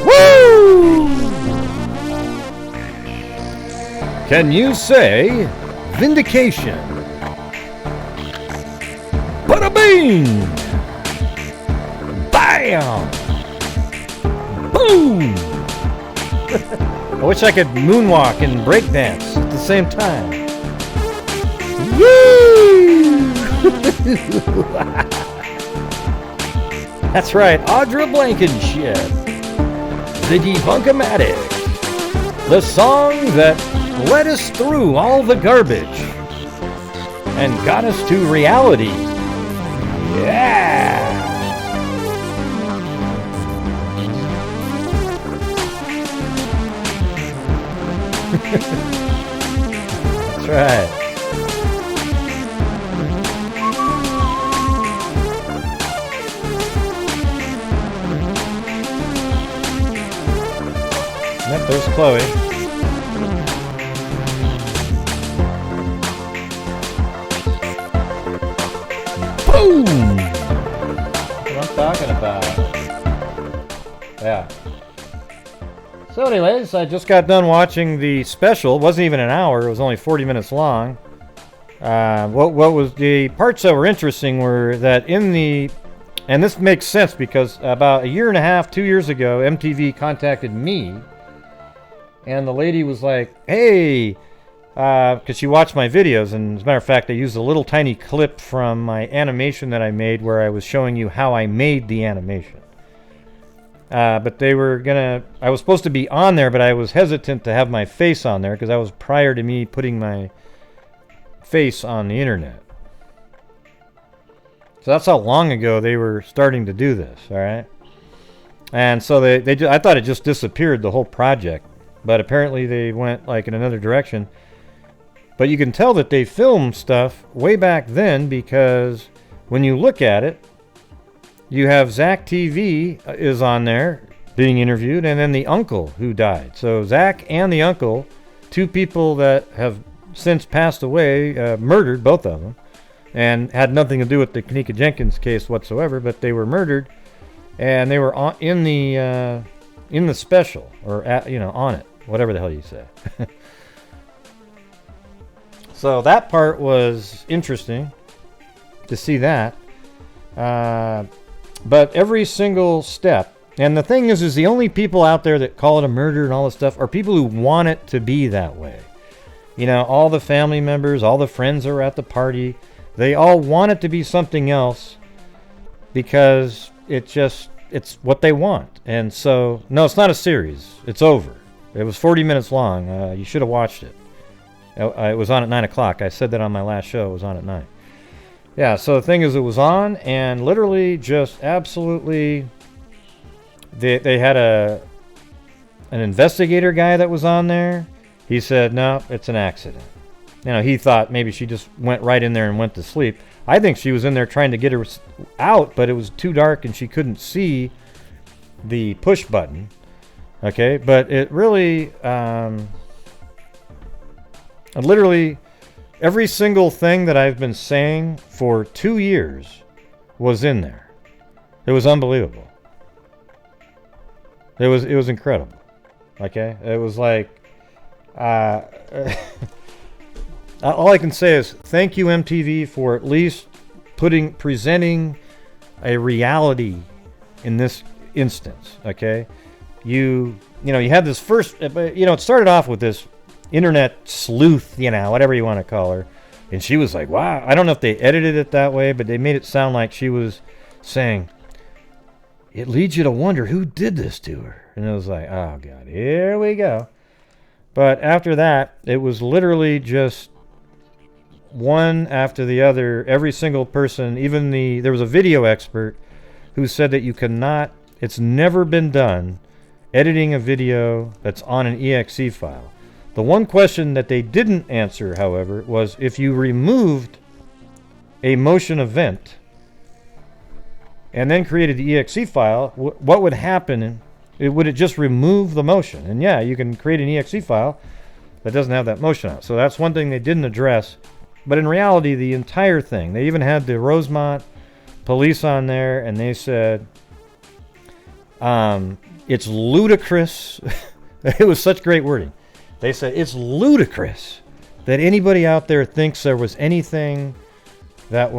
Woo! Can you say Vindication? Bada bing! Bam! Boom! I wish I could moonwalk and breakdance at the same time. Woo! That's right, Audra Blankenship. The Debunkomatic. The song that led us through all the garbage and got us to reality. Yeah! That's right. Yep, there's Chloe. Boom! That's what I'm talking about. Yeah. So anyways, I just got done watching the special. It wasn't even an hour. It was only 40 minutes long. What was the parts that were interesting were that in the... And this makes sense because about a year and a half, 2 years ago, MTV contacted me. And the lady was like, hey, because she watched my videos. And as a matter of fact, I used a little tiny clip from my animation that I made where I was showing you how I made the animation. But they were gonna, I was supposed to be on there, but I was hesitant to have my face on there because that was prior to me putting my face on the internet. So that's how long ago they were starting to do this, all right? And so I thought it just disappeared, the whole project. But apparently they went like in another direction. But you can tell that they filmed stuff way back then because when you look at it, you have Zach TV is on there being interviewed, and then the uncle who died. So Zach and the uncle, two people that have since passed away, murdered, both of them, and had nothing to do with the Kenneka Jenkins case whatsoever, but they were murdered, and they were in the special, or on it, whatever the hell you say. So that part was interesting to see that. But every single step, and the thing is the only people out there that call it a murder and all this stuff are people who want it to be that way. You know, all the family members, all the friends that are at the party, they all want it to be something else because it's what they want. And so, no, it's not a series. It's over. It was 40 minutes long. You should have watched it. It was on at 9 o'clock. I said that on my last show. It was on at 9. Yeah, so the thing is, it was on, and literally just absolutely, they had an investigator guy that was on there. He said, no, it's an accident. You know, he thought maybe she just went right in there and went to sleep. I think she was in there trying to get her out, but it was too dark and she couldn't see the push button. Okay, but it really, literally, every single thing that I've been saying for 2 years was in there. It was unbelievable. It was incredible. Okay, it was like, all I can say is thank you, MTV, for at least presenting a reality in this instance. Okay, you had this first, it started off with this internet sleuth, whatever you want to call her, and she was like, wow, I don't know if they edited it that way, but they made it sound like she was saying, it leads you to wonder who did this to her. And it was like, oh god, here we go. But after that, it was literally just one after the other. Every single person, there was a video expert who said that you cannot, it's never been done, editing a video that's on an exe file. The one question that they didn't answer, however, was if you removed a motion event and then created the exe file, what would happen? Would it just remove the motion? And yeah, you can create an exe file that doesn't have that motion on it. So that's one thing they didn't address. But in reality, the entire thing, they even had the Rosemont police on there, and they said it's ludicrous. It was such great wording. They said it's ludicrous that anybody out there thinks there was anything that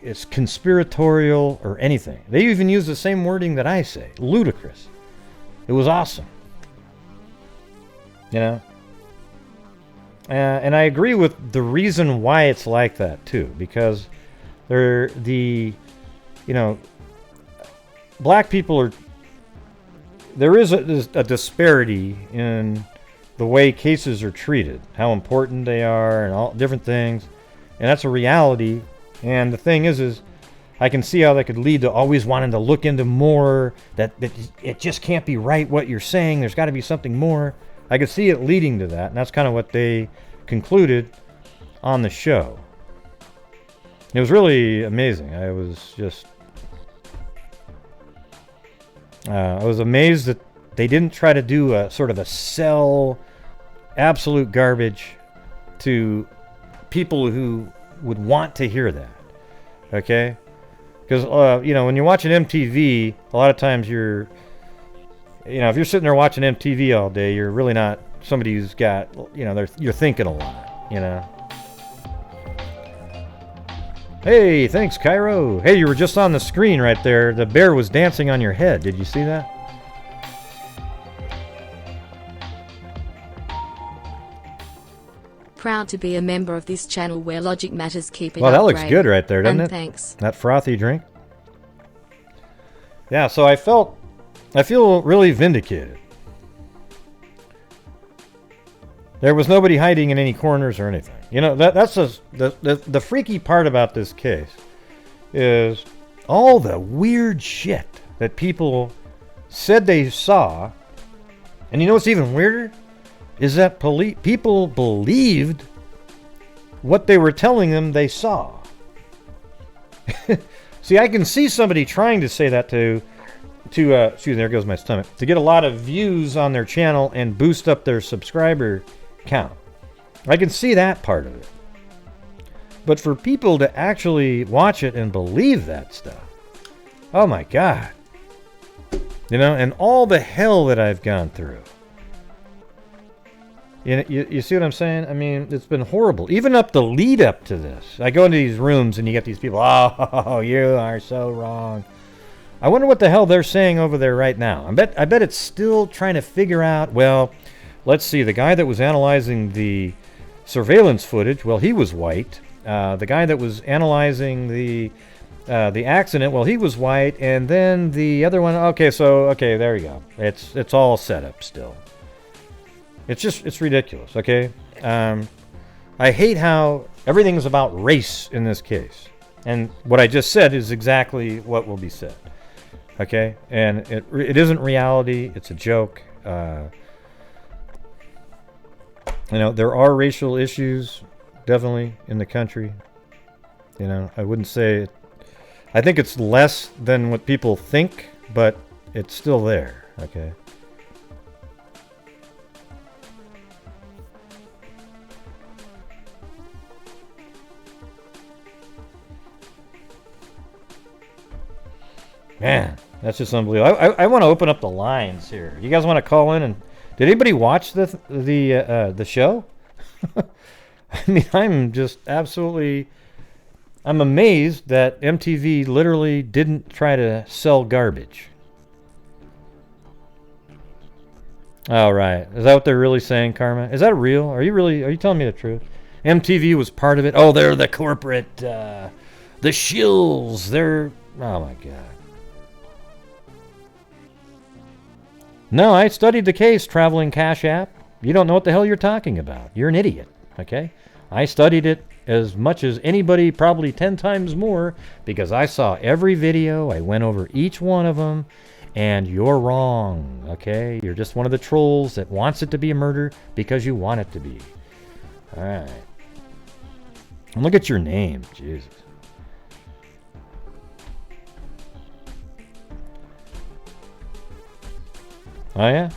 it's conspiratorial or anything. They even use the same wording that I say. Ludicrous. It was awesome. You know? And I agree with the reason why it's like that too, because black people are, there is a disparity in the way cases are treated, how important they are, and all different things, and that's a reality. And the thing is I can see how that could lead to always wanting to look into more, that it just can't be right what you're saying, there's got to be something more. I could see it leading to that, and that's kind of what they concluded on the show. It was really amazing. I was amazed that they didn't try to do a sort of a sell absolute garbage to people who would want to hear that. Okay? Because, when you're watching MTV, a lot of times if you're sitting there watching MTV all day, you're really not somebody who's got, you're thinking a lot, Hey, thanks, Cairo. Hey, you were just on the screen right there. The bear was dancing on your head. Did you see that? Proud to be a member of this channel where logic matters. Keep it well, up, that looks Ray. good right there, doesn't And it? Thanks. That frothy drink. Yeah, so I feel really vindicated. There was nobody hiding in any corners or anything. That's the freaky part about this case is all the weird shit that people said they saw. And you know what's even weirder? Is that people believed what they were telling them they saw. See, I can see somebody trying to say that to excuse me, there goes my stomach, to get a lot of views on their channel and boost up their subscriber count. I can see that part of it. But for people to actually watch it and believe that stuff, oh my God. And all the hell that I've gone through. You see what I'm saying? I mean, it's been horrible. Even up the lead up to this. I go into these rooms and you get these people, oh, you are so wrong. I wonder what the hell they're saying over there right now. I bet it's still trying to figure out, well, let's see, the guy that was analyzing the surveillance footage, well, he was white. The guy that was analyzing the accident, well, he was white. And then the other one, okay, there you go. It's all set up still. It's ridiculous, okay? I hate how everything is about race in this case. And what I just said is exactly what will be said, okay? And it isn't reality. It's a joke. There are racial issues, definitely, in the country. I wouldn't say it. I think it's less than what people think, but it's still there, okay? Man, that's just unbelievable. I want to open up the lines here. You guys want to call in? And did anybody watch the show? I mean, I'm amazed that MTV literally didn't try to sell garbage. Oh, right. Is that what they're really saying, Karma? Is that real? Are you telling me the truth? MTV was part of it? Oh, they're the corporate, the shills. Oh my God. No, I studied the case, Traveling Cash App. You don't know what the hell you're talking about. You're an idiot, okay? I studied it as much as anybody, probably 10 times more, because I saw every video. I went over each one of them, and you're wrong, okay? You're just one of the trolls that wants it to be a murder because you want it to be. All right. And look at your name, Jesus. Oh, yeah?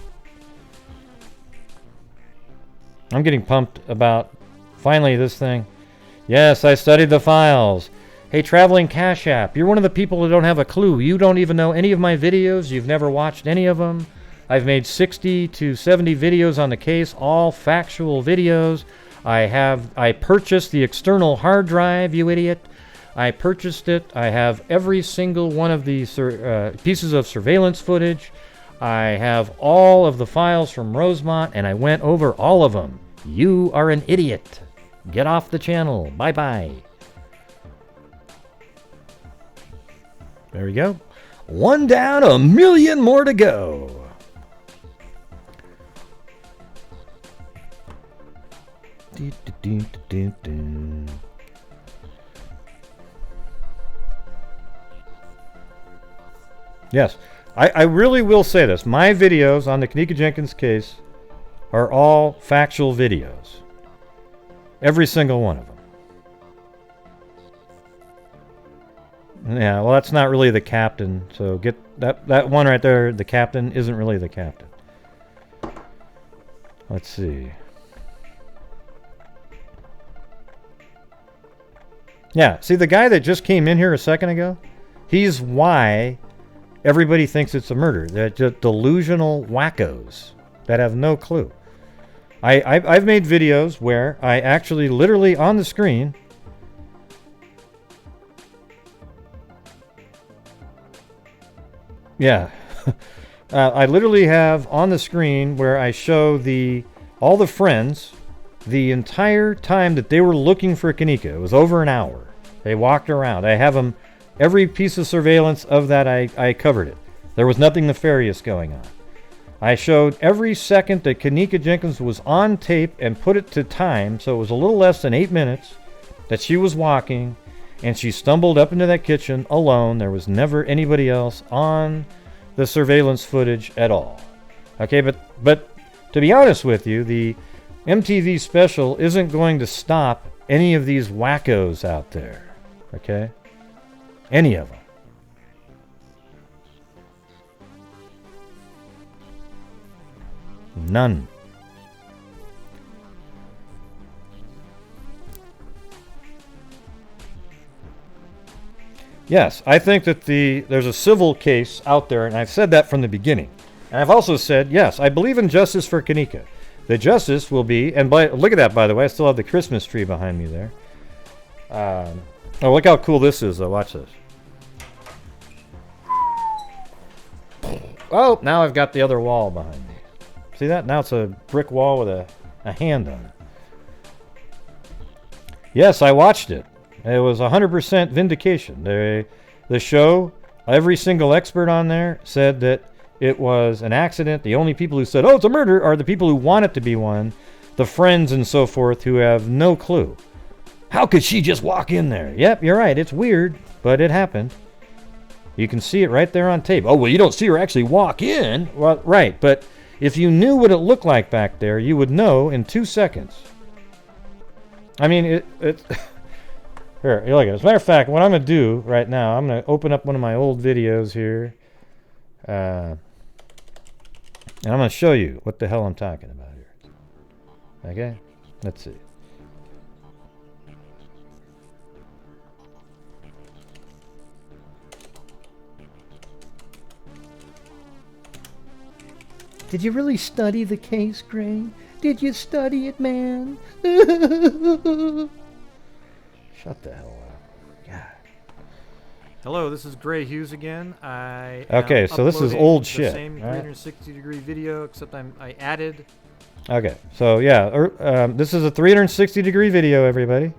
I'm getting pumped about finally this thing. Yes, I studied the files. Hey, Traveling Cash App, you're one of the people that don't have a clue. You don't even know any of my videos. You've never watched any of them. I've made 60 to 70 videos on the case, all factual videos. I purchased the external hard drive, you idiot. I purchased it. I have every single one of the pieces of surveillance footage. I have all of the files from Rosemont, and I went over all of them. You are an idiot. Get off the channel. Bye-bye. There we go. 1 down, 1,000,000 more to go. Yes, I really will say this. My videos on the Kenneka Jenkins case are all factual videos. Every single one of them. Yeah, well, that's not really the captain. So get that one right there. The captain isn't really the captain. Let's see. Yeah, see the guy that just came in here a second ago? He's why everybody thinks it's a murder. They're just delusional wackos that have no clue. I've made videos where I actually literally on the screen yeah. I literally have on the screen where I show all the friends the entire time that they were looking for Kenneka. It was over an hour. They walked around. I have them, every piece of surveillance of that, I covered it. There was nothing nefarious going on. I showed every second that Kenneka Jenkins was on tape and put it to time, so it was a little less than 8 minutes that she was walking, and she stumbled up into that kitchen alone. There was never anybody else on the surveillance footage at all. Okay, but to be honest with you, the MTV special isn't going to stop any of these wackos out there. Okay? Any of them. None. Yes, I think that there's a civil case out there, and I've said that from the beginning. And I've also said, yes, I believe in justice for Kenneka. The justice will be, and look at that, by the way, I still have the Christmas tree behind me there. Oh, look how cool this is, though. Watch this. Oh, now I've got the other wall behind me. See that? Now it's a brick wall with a hand on it. Yes, I watched it. It was 100% Vindication. The show, every single expert on there said that it was an accident. The only people who said, oh, it's a murder, are the people who want it to be one, the friends and so forth who have no clue. How could she just walk in there? Yep, you're right. It's weird, but it happened. You can see it right there on tape. Oh, well, you don't see her actually walk in. Well, right, but if you knew what it looked like back there, you would know in 2 seconds. I mean, it here, look at it. As a matter of fact, what I'm going to do right now, I'm going to open up one of my old videos here. And I'm going to show you what the hell I'm talking about here. Okay? Let's see. Did you really study the case, Gray? Did you study it, man? Shut the hell up. God. Hello, this is Gray Hughes again. Okay, so this is old shit. Same 360-degree video, except I added. Okay, so yeah, this is a 360-degree video, everybody.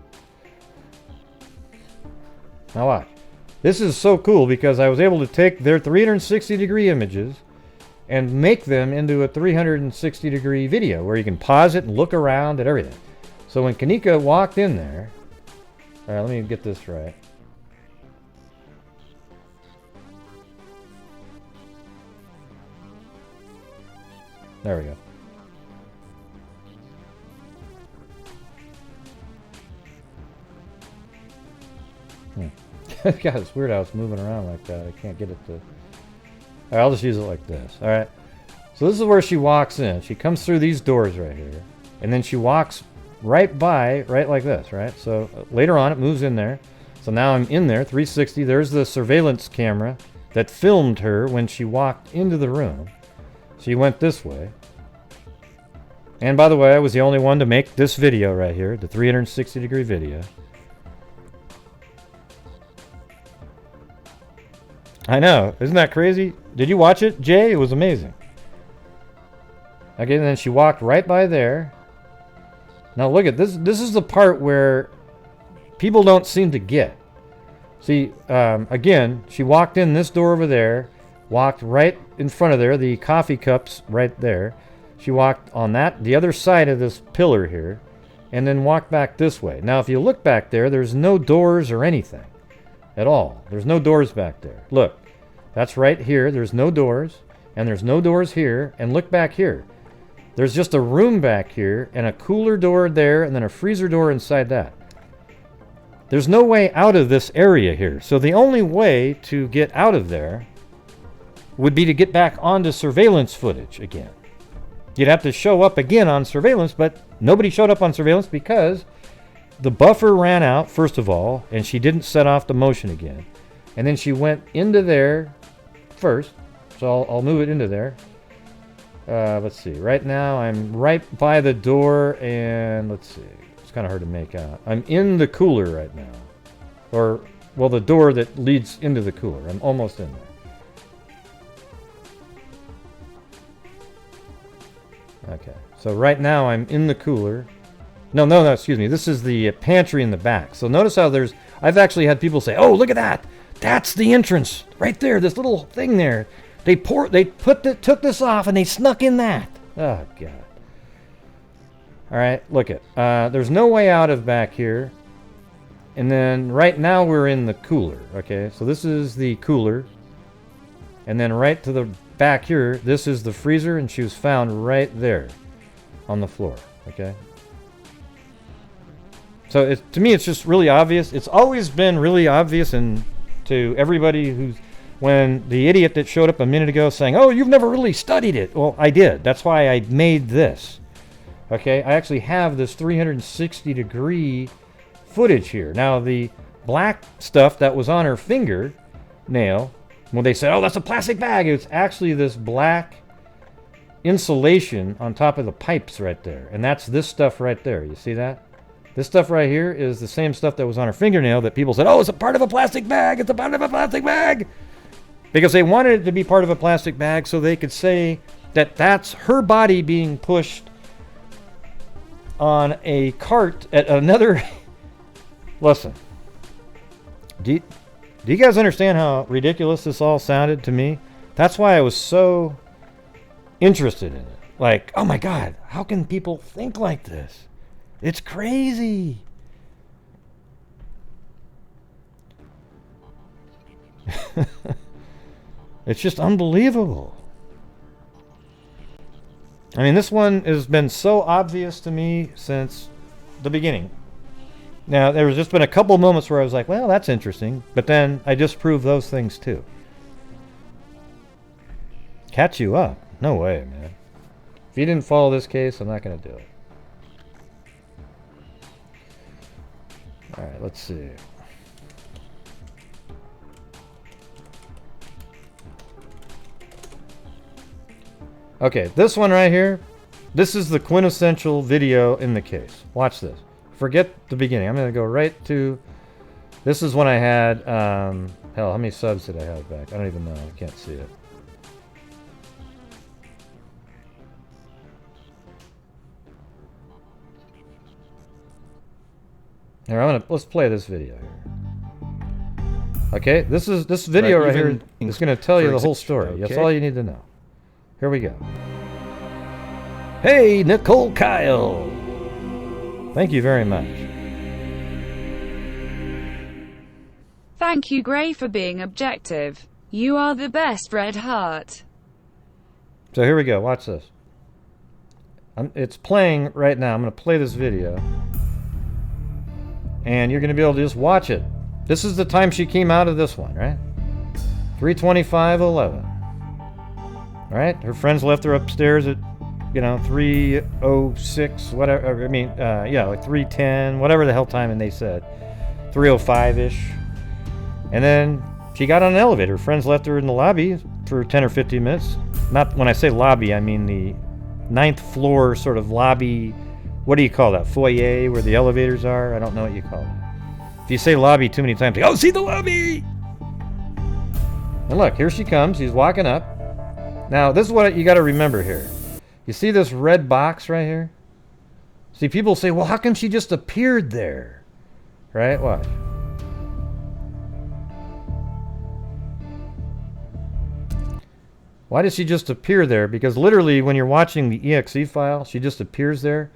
Now watch. This is so cool because I was able to take their 360-degree images and make them into a 360-degree video where you can pause it and look around at everything. So when Kenneka walked in there, all right, let me get this right. There we go. God, it's weird how it's moving around like that. I can't get it to... All right, I'll just use it like this. All right. So this is where she walks in. She comes through these doors right here. And then she walks right by, right like this, right? So later on, it moves in there. So now I'm in there, 360. There's the surveillance camera that filmed her when she walked into the room. She went this way. And by the way, I was the only one to make this video right here, the 360-degree video. I know, isn't that crazy? Did you watch it, Jay? It was amazing. Okay, and then she walked right by there. Now look at this. This is the part where people don't seem to get. See, again, she walked in this door over there, walked right in front of there, the coffee cups right there. She walked on the other side of this pillar here, and then walked back this way. Now, if you look back there, there's no doors or anything at all. There's no doors back there. Look, that's right here. There's no doors, and there's no doors here. And look back here. There's just a room back here, and a cooler door there, and then a freezer door inside that. There's no way out of this area here. So the only way to get out of there would be to get back onto surveillance footage again. You'd have to show up again on surveillance, but nobody showed up on surveillance because the buffer ran out, first of all, and she didn't set off the motion again. And then she went into there first, so I'll move it into there. Let's see. Right now, I'm right by the door, and let's see. It's kind of hard to make out. I'm in the cooler right now. Or, well, the door that leads into the cooler. I'm almost in there. Okay, so right now I'm in the cooler. No, excuse me. This is the pantry in the back. So notice how I've actually had people say, oh, look at that. That's the entrance right there, this little thing there. They took this off and they snuck in that. Oh, God. All right, look it. There's no way out of back here. And then right now we're in the cooler, okay? So this is the cooler. And then right to the back here, this is the freezer, and she was found right there on the floor, okay? So to me, it's just really obvious. It's always been really obvious, and to everybody who's, when the idiot that showed up a minute ago saying, oh, you've never really studied it. Well, I did. That's why I made this, okay? I actually have this 360-degree footage here. Now, the black stuff that was on her finger nail, when they said, oh, that's a plastic bag, it's actually this black insulation on top of the pipes right there. And that's this stuff right there. You see that? This stuff right here is the same stuff that was on her fingernail that people said, oh, it's a part of a plastic bag. It's a part of a plastic bag. Because they wanted it to be part of a plastic bag so they could say that that's her body being pushed on a cart at another... Listen. Do you guys understand how ridiculous this all sounded to me? That's why I was so interested in it. Like, oh my God, how can people think like this? It's crazy. It's just unbelievable. I mean, this one has been so obvious to me since the beginning. Now, there's just been a couple moments where I was like, well, that's interesting. But then I disproved those things too. Catch you up? No way, man. If you didn't follow this case, I'm not going to do it. All right, let's see. Okay, this one right here, this is the quintessential video in the case. Watch this. Forget the beginning. I'm going to go right to... This is when I had... hell, how many subs did I have back? I don't even know. I can't see it. Here, let's play this video here. Okay, this video right here is going to tell you the whole story. Okay. That's all you need to know. Here we go. Hey, Nicole Kyle. Thank you very much. Thank you, Gray, for being objective. You are the best, Red Heart. So here we go. Watch this. It's playing right now. I'm going to play this video. And you're going to be able to just watch it. This is the time she came out of this one, right? 3:25:11. All right? Her friends left her upstairs at, 3:06, whatever. I mean, yeah, like 3:10, whatever the hell time, and they said. 3:05-ish. And then she got on an elevator. Friends left her in the lobby for 10 or 15 minutes. Not when I say lobby, I mean the 9th floor sort of lobby. What do you call that? Foyer, where the elevators are? I don't know what you call it. If you say lobby too many times, oh, see the lobby! And look, here she comes. She's walking up. Now, this is what you got to remember here. You see this red box right here? See, people say, well, how come she just appeared there? Right? Watch. Why does she just appear there? Because literally, when you're watching the exe file, she just appears there.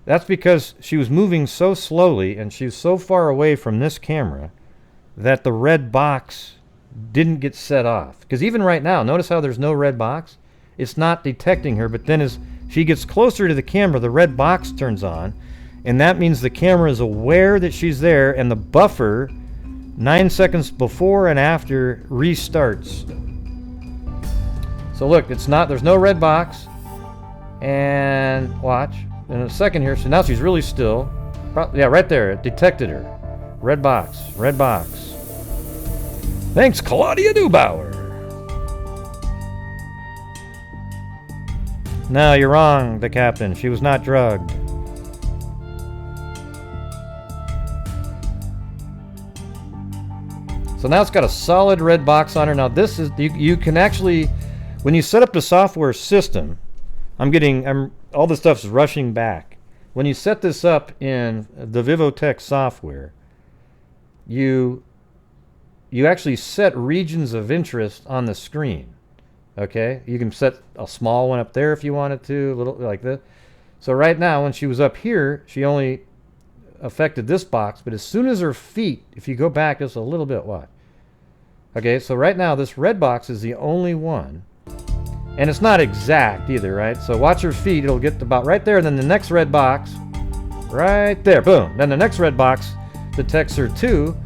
That's because she was moving so slowly and she was so far away from this camera that the red box didn't get set off. Because even right now, notice how there's no red box? It's not detecting her, but then as she gets closer to the camera, the red box turns on, and that means the camera is aware that she's there, and the buffer 9 seconds before and after restarts. So look, there's no red box, and watch. In a second here, so now she's really still. Yeah, right there, it detected her. Red box, red box. Thanks, Claudia Neubauer. No, you're wrong, the captain. She was not drugged. So now it's got a solid red box on her. Now this is, you can actually, when you set up the software system, all this stuff's rushing back. When you set this up in the Vivotech software, you actually set regions of interest on the screen. Okay, you can set a small one up there if you wanted to, a little like this. So right now, when she was up here, she only affected this box, but as soon as her feet, if you go back just a little bit, watch. Okay, so right now this red box is the only one, and it's not exact either, right? So watch her feet, it'll get about right there, and then the next red box, right there, boom. Then the next red box detects her too,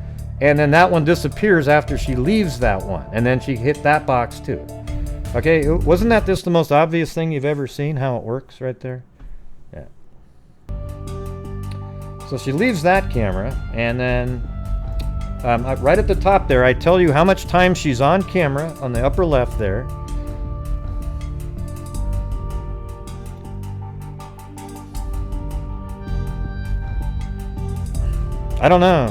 and then that one disappears after she leaves that one, and then she hit that box too. Okay, wasn't that just the most obvious thing you've ever seen, how it works right there? Yeah. So she leaves that camera, and then right at the top there, I tell you how much time she's on camera on the upper left there. I don't know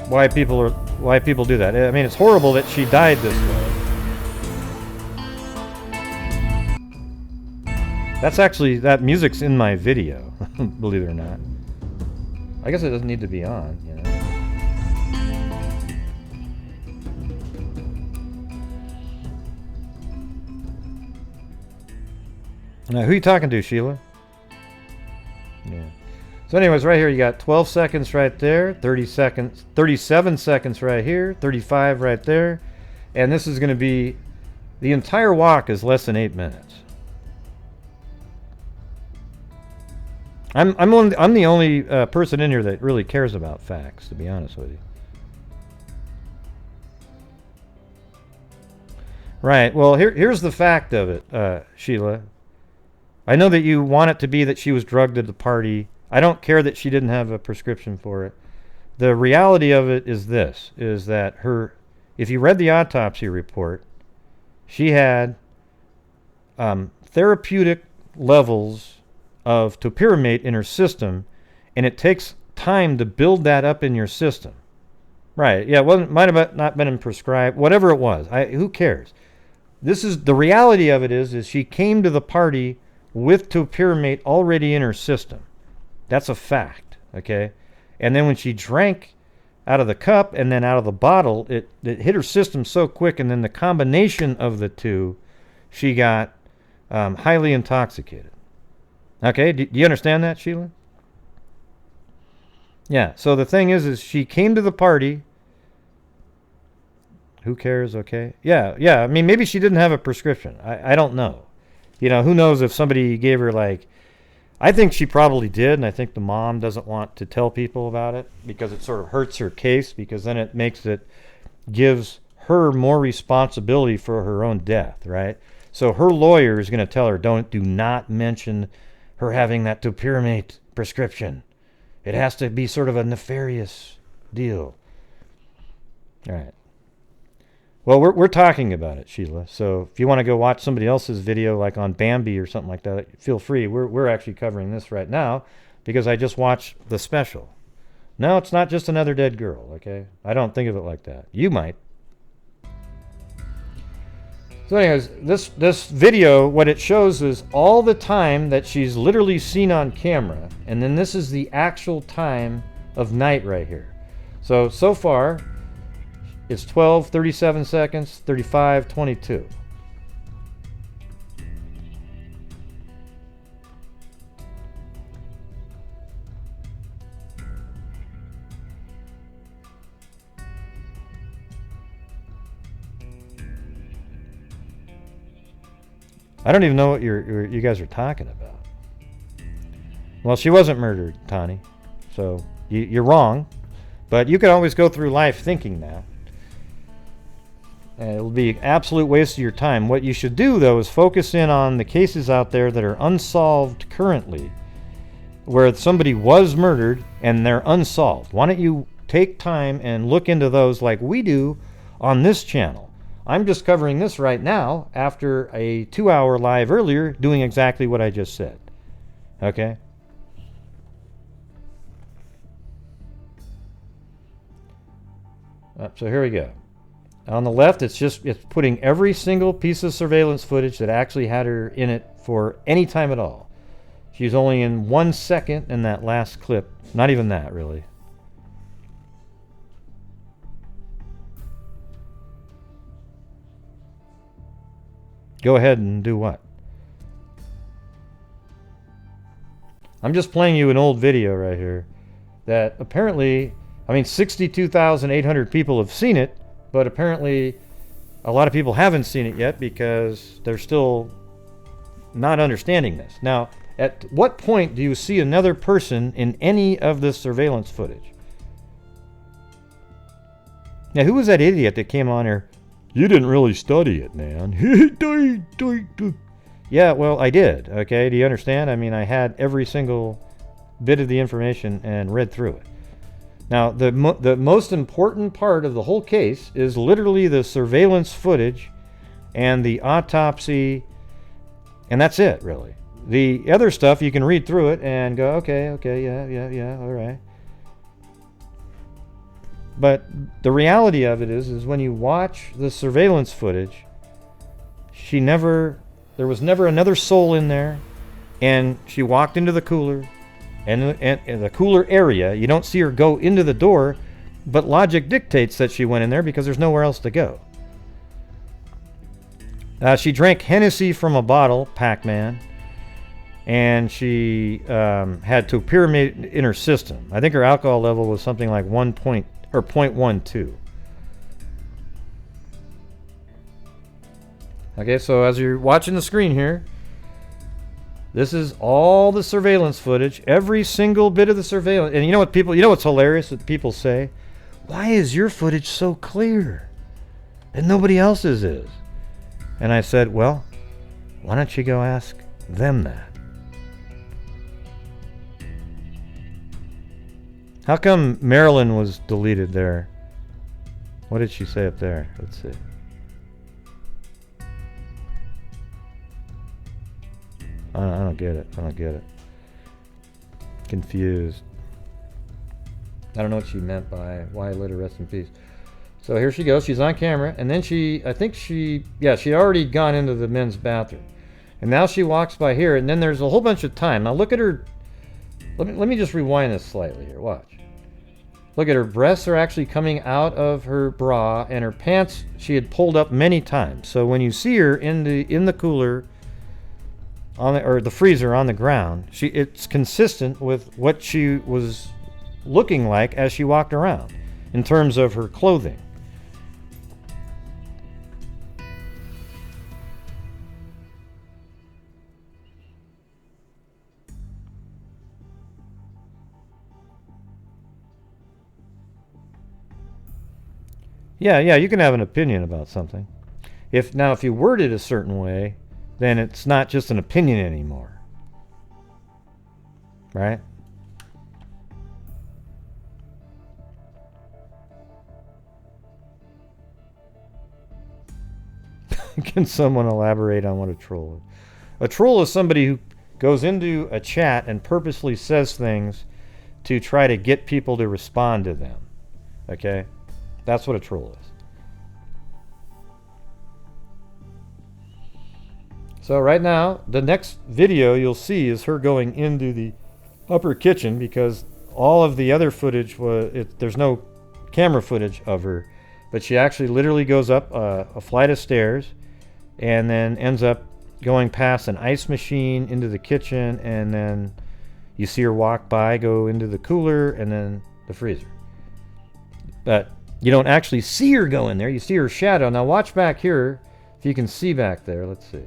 why people do that. I mean, it's horrible that she died this way. That's actually, that music's in my video, believe it or not. I guess it doesn't need to be on, you know. Now, who are you talking to, Sheila? Yeah. So anyways, right here you got 12 seconds right there, 30 seconds, 37 seconds right here, 35 right there, and this is going to be, the entire walk is less than 8 minutes. I'm the only person in here that really cares about facts, to be honest with you. Right. Well, here's the fact of it, Sheila. I know that you want it to be that she was drugged at the party. I don't care that she didn't have a prescription for it. The reality of it is this, is that if you read the autopsy report, she had therapeutic levels of topiramate in her system, and it takes time to build that up in your system. Right, yeah, might have not been prescribed, whatever it was. Who cares? This is the reality of it is she came to the party with topiramate already in her system. That's a fact, okay? And then when she drank out of the cup and then out of the bottle, it hit her system so quick, and then the combination of the two, she got highly intoxicated. Okay, do you understand that, Sheila? Yeah, so the thing is she came to the party. Who cares, okay? Yeah, I mean, maybe she didn't have a prescription. I don't know. You know, who knows if somebody gave her, like, I think she probably did, and I think the mom doesn't want to tell people about it because it sort of hurts her case, because then it gives her more responsibility for her own death, right? So her lawyer is going to tell her, do not mention her having that topiramate prescription. It has to be sort of a nefarious deal. All right. Well, we're talking about it, Sheila. So if you want to go watch somebody else's video, like on Bambi or something like that, feel free. We're actually covering this right now because I just watched the special. No, it's not just another dead girl, okay? I don't think of it like that. You might. So anyways, this video, what it shows is all the time that she's literally seen on camera, and then this is the actual time of night right here. So far, it's 12, 37 seconds, 35, 22. I don't even know what you guys are talking about. Well, she wasn't murdered, Tani. So you're wrong. But you can always go through life thinking that. It'll be an absolute waste of your time. What you should do, though, is focus in on the cases out there that are unsolved currently, where somebody was murdered and they're unsolved. Why don't you take time and look into those like we do on this channel? I'm just covering this right now after a 2-hour live earlier doing exactly what I just said. Okay? So here we go. On the left, it's putting every single piece of surveillance footage that actually had her in it for any time at all. She's only in 1 second in that last clip. Not even that, really. Go ahead and do what? I'm just playing you an old video right here that apparently, I mean, 62,800 people have seen it, but apparently a lot of people haven't seen it yet because they're still not understanding this. Now, at what point do you see another person in any of this surveillance footage? Now, who was that idiot that came on here? You didn't really study it, man. Yeah, well, I did. Okay, do you understand? I mean, I had every single bit of the information and read through it. Now, the most important part of the whole case is literally the surveillance footage and the autopsy, and that's it, really. The other stuff, you can read through it and go, okay, yeah, all right. But the reality of it is when you watch the surveillance footage, there was never another soul in there, and she walked into the cooler, and in the cooler area, you don't see her go into the door, but logic dictates that she went in there because there's nowhere else to go. She drank Hennessy from a bottle, Pac-Man, and she had topiramate in her system. I think her alcohol level was something like 0.12. Okay, so as you're watching the screen here, this is all the surveillance footage, every single bit of the surveillance. And you know what's hilarious that people say? Why is your footage so clear and nobody else's is? And I said, well, why don't you go ask them that? How come Marilyn was deleted there? What did she say up there? Let's see. I don't get it. I don't get it. Confused. I don't know what she meant by why let her rest in peace. So here she goes. She's on camera. And then she had already gone into the men's bathroom. And now she walks by here. And then there's a whole bunch of time. Now look at her. Let me just rewind this slightly here. Watch. Look at her breasts are actually coming out of her bra. And her pants she had pulled up many times. So when you see her in the cooler, or the freezer on the ground, it's consistent with what she was looking like as she walked around in terms of her clothing. Yeah, you can have an opinion about something. If you word it a certain way, then it's not just an opinion anymore. Right? Can someone elaborate on what a troll is? A troll is somebody who goes into a chat and purposely says things to try to get people to respond to them. Okay? That's what a troll is. So right now, the next video you'll see is her going into the upper kitchen because all of the other footage there's no camera footage of her, but she actually literally goes up a flight of stairs and then ends up going past an ice machine into the kitchen, and then you see her walk by, go into the cooler, and then the freezer. But you don't actually see her go in there. You see her shadow. Now watch back here if you can see back there. Let's see.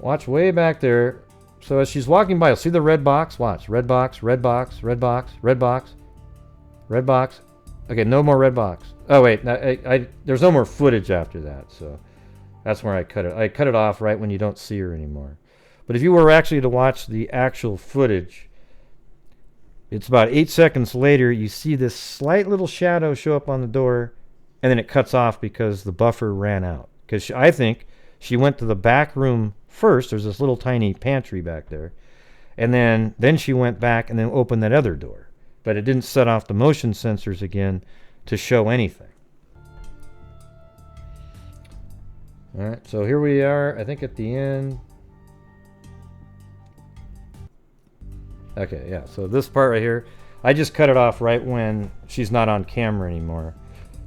Watch way back there. So as she's walking by, you'll see the red box. Watch. Red box, red box, red box, red box, red box. Okay, no more red box. Oh, wait. There's no more footage after that. So that's where I cut it. I cut it off right when you don't see her anymore. But if you were actually to watch the actual footage, it's about 8 seconds later, you see this slight little shadow show up on the door, and then it cuts off because the buffer ran out. Because I think she went to the back room first. There's this little tiny pantry back there. And then she went back and then opened that other door. But it didn't set off the motion sensors again to show anything. All right, so here we are, I think at the end. Okay, yeah, so this part right here, I just cut it off right when she's not on camera anymore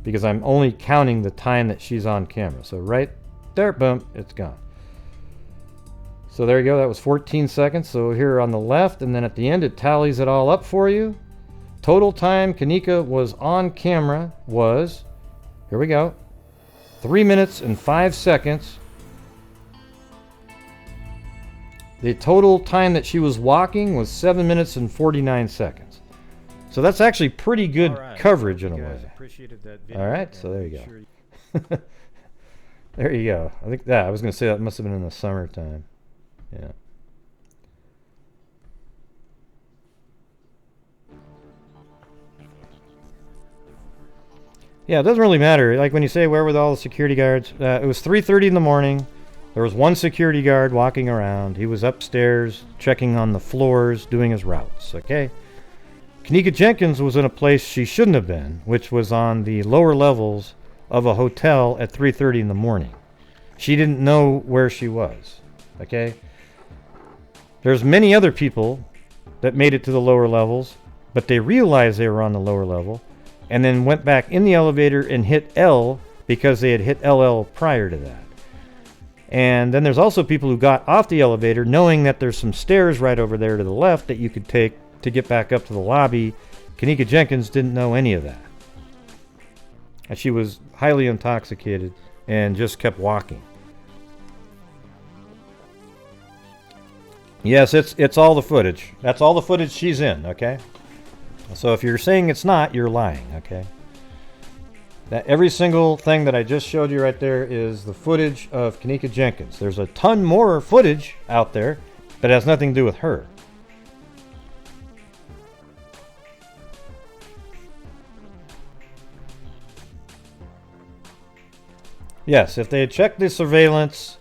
because I'm only counting the time that she's on camera. So right there, boom, it's gone. So there you go, that was 14 seconds. So here on the left, and then at the end, it tallies it all up for you. Total time Kenneka was on camera was, here we go, 3 minutes and 5 seconds. The total time that she was walking was 7 minutes and 49 seconds. So that's actually pretty good coverage in a way. All right, so there you go. There you go. I think that, I was going to say that must have been in the summertime. Yeah. Yeah, it doesn't really matter. Like when you say where were all the security guards, it was 3:30 in the morning. There was one security guard walking around. He was upstairs checking on the floors, doing his routes, okay? Kenneka Jenkins was in a place she shouldn't have been, which was on the lower levels of a hotel at 3:30 in the morning. She didn't know where she was, okay? There's many other people that made it to the lower levels, but they realized they were on the lower level and then went back in the elevator and hit L because they had hit LL prior to that. And then there's also people who got off the elevator knowing that there's some stairs right over there to the left that you could take to get back up to the lobby. Kenneka Jenkins didn't know any of that. And she was highly intoxicated and just kept walking. Yes, it's all the footage. That's all the footage she's in, okay? So if you're saying it's not, you're lying, okay? That every single thing that I just showed you right there is the footage of Kenneka Jenkins. There's a ton more footage out there that has nothing to do with her. Yes, if they had checked the surveillance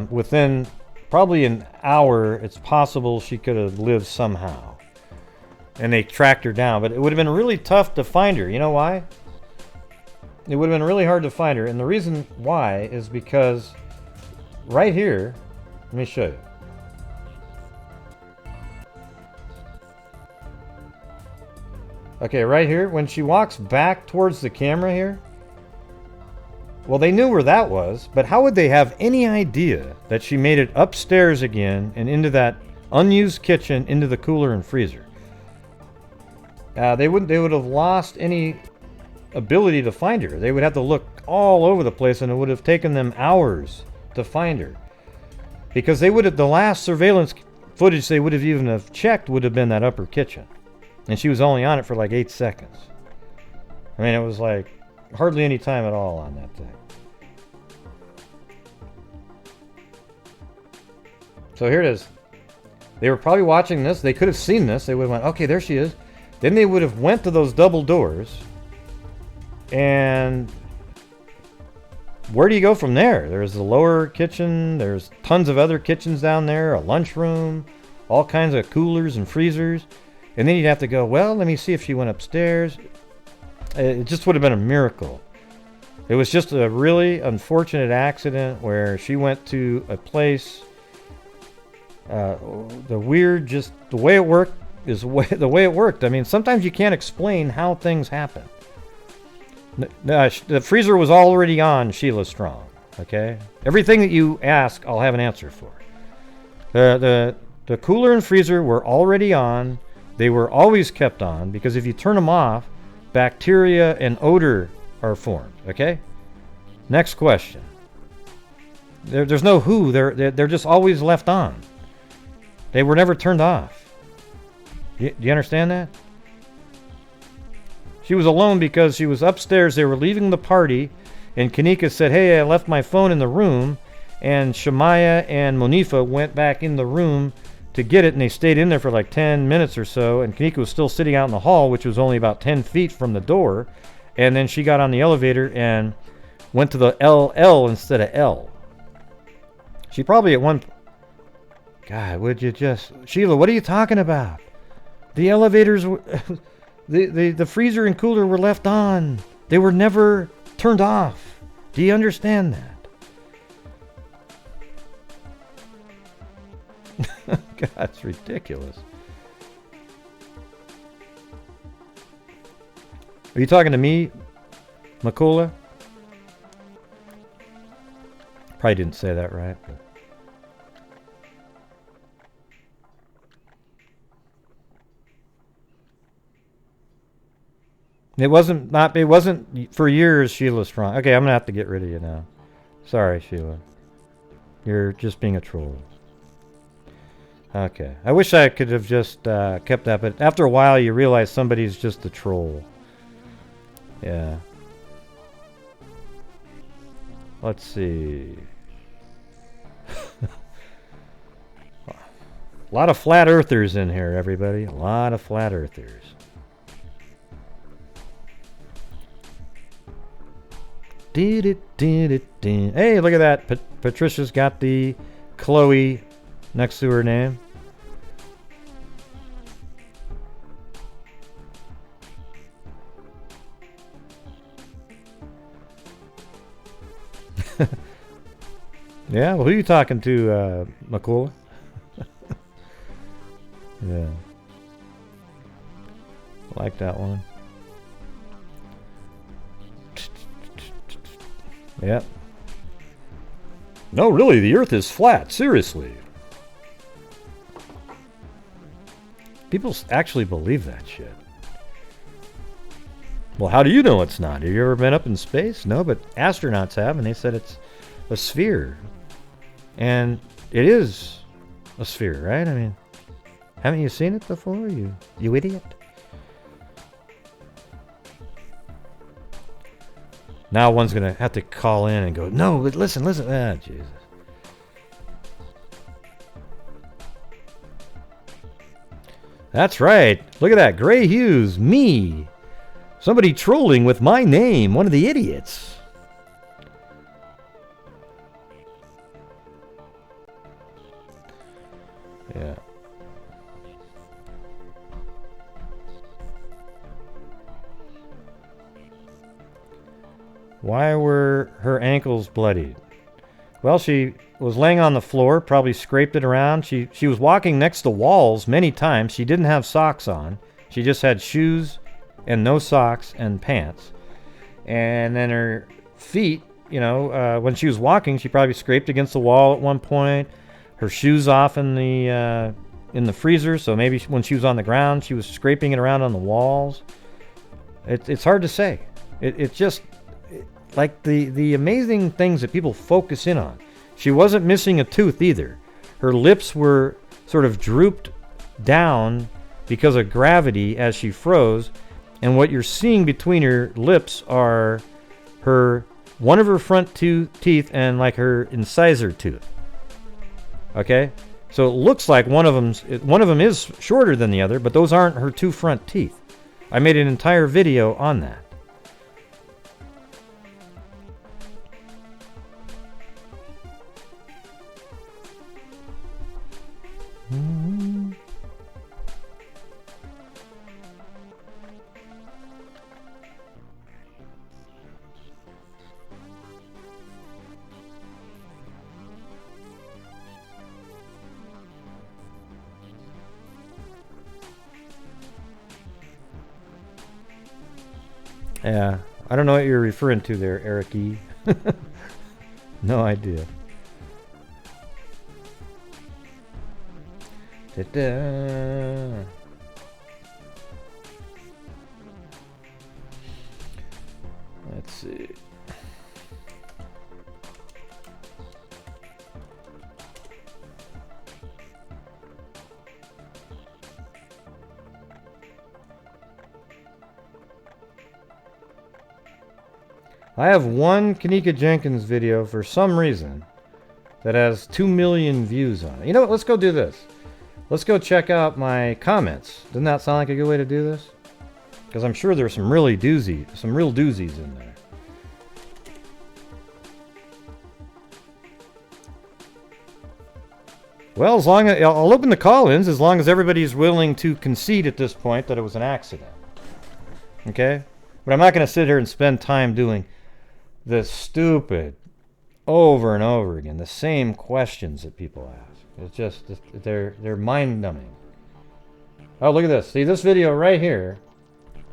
within probably an hour, it's possible she could have lived somehow. And they tracked her down, but it would have been really tough to find her. You know why? It would have been really hard to find her, and the reason why is because right here, let me show you. Okay, right here, when she walks back towards the camera here, well, they knew where that was, but how would they have any idea that she made it upstairs again and into that unused kitchen, into the cooler and freezer? They would have lost any ability to find her. They would have to look all over the place, and it would have taken them hours to find her. Because they would have, the last surveillance footage they would have even have checked would have been that upper kitchen. And she was only on it for like 8 seconds. I mean, it was like hardly any time at all on that thing. So here it is. They were probably watching this. They could have seen this. They would have went, okay, there she is. Then they would have went to those double doors and where do you go from there? There's the lower kitchen. There's tons of other kitchens down there, a lunchroom, all kinds of coolers and freezers. And then you'd have to go, well, let me see if she went upstairs. It just would have been a miracle. It was just a really unfortunate accident where she went to a place. The way it worked is the way it worked. I mean, sometimes you can't explain how things happen. The freezer was already on Sheila Strong. Okay, everything that you ask, I'll have an answer for. The cooler and freezer were already on. They were always kept on because if you turn them off, bacteria and odor are formed. Okay. Next question. There's no who. They're just always left on. They were never turned off. Do you understand that? She was alone because she was upstairs. They were leaving the party, and Kenneka said, "Hey, I left my phone in the room." And Shamaya and Monifa went back in the room to get it, and they stayed in there for like 10 minutes or so. And Kenneka was still sitting out in the hall, which was only about 10 feet from the door. And then she got on the elevator and went to the LL instead of L. She probably at one... God, would you just... Sheila, what are you talking about? The elevators... the freezer and cooler were left on. They were never turned off. Do you understand that? God, it's ridiculous. Are you talking to me, Makula? Probably didn't say that right. But. It wasn't for years, Sheila Strong. Okay, I'm gonna have to get rid of you now. Sorry, Sheila. You're just being a troll. Okay. I wish I could have just kept that, but after a while you realize somebody's just a troll. Yeah. Let's see. A lot of flat earthers in here, everybody. A lot of flat earthers. Hey, look at that. Patricia's got the Chloe next to her name. Yeah, well, who are you talking to, McCool? Yeah. Like that one. Yep. No, really, the Earth is flat. Seriously. People actually believe that shit. Well, how do you know it's not? Have you ever been up in space? No, but astronauts have, and they said it's a sphere. And it is a sphere, right? I mean, haven't you seen it before, you idiot? Now one's going to have to call in and go, no, but listen. Ah, Jesus. That's right. Look at that. Gray Hughes. Me. Somebody trolling with my name. One of the idiots. Yeah. Why were her ankles bloodied? Well, she was laying on the floor, probably scraped it around. She was walking next to walls many times. She didn't have socks on. She just had shoes and no socks and pants. And then her feet, you know, when she was walking, she probably scraped against the wall at one point. Her shoes off in the freezer, so maybe when she was on the ground, she was scraping it around on the walls. It's hard to say. It's just like the amazing things that people focus in on. She wasn't missing a tooth either. Her lips were sort of drooped down because of gravity as she froze, and what you're seeing between her lips are one of her front teeth and like her incisor tooth. Okay, so it looks like one of them is shorter than the other, but those aren't her two front teeth. I made an entire video on that. Yeah, I don't know what you're referring to there, Eric E. No idea. Da-da. Let's see. I have one Kenneka Jenkins video for some reason that has 2 million views on it. You know what? Let's go do this. Let's go check out my comments. Doesn't that sound like a good way to do this? Because I'm sure there's some real doozies in there. Well, as long as I'll open the call-ins, as long as everybody's willing to concede at this point that it was an accident. Okay? But I'm not going to sit here and spend time doing this stupid, over and over again, the same questions that people ask. It's just, they're mind-numbing. Oh, look at this. See, this video right here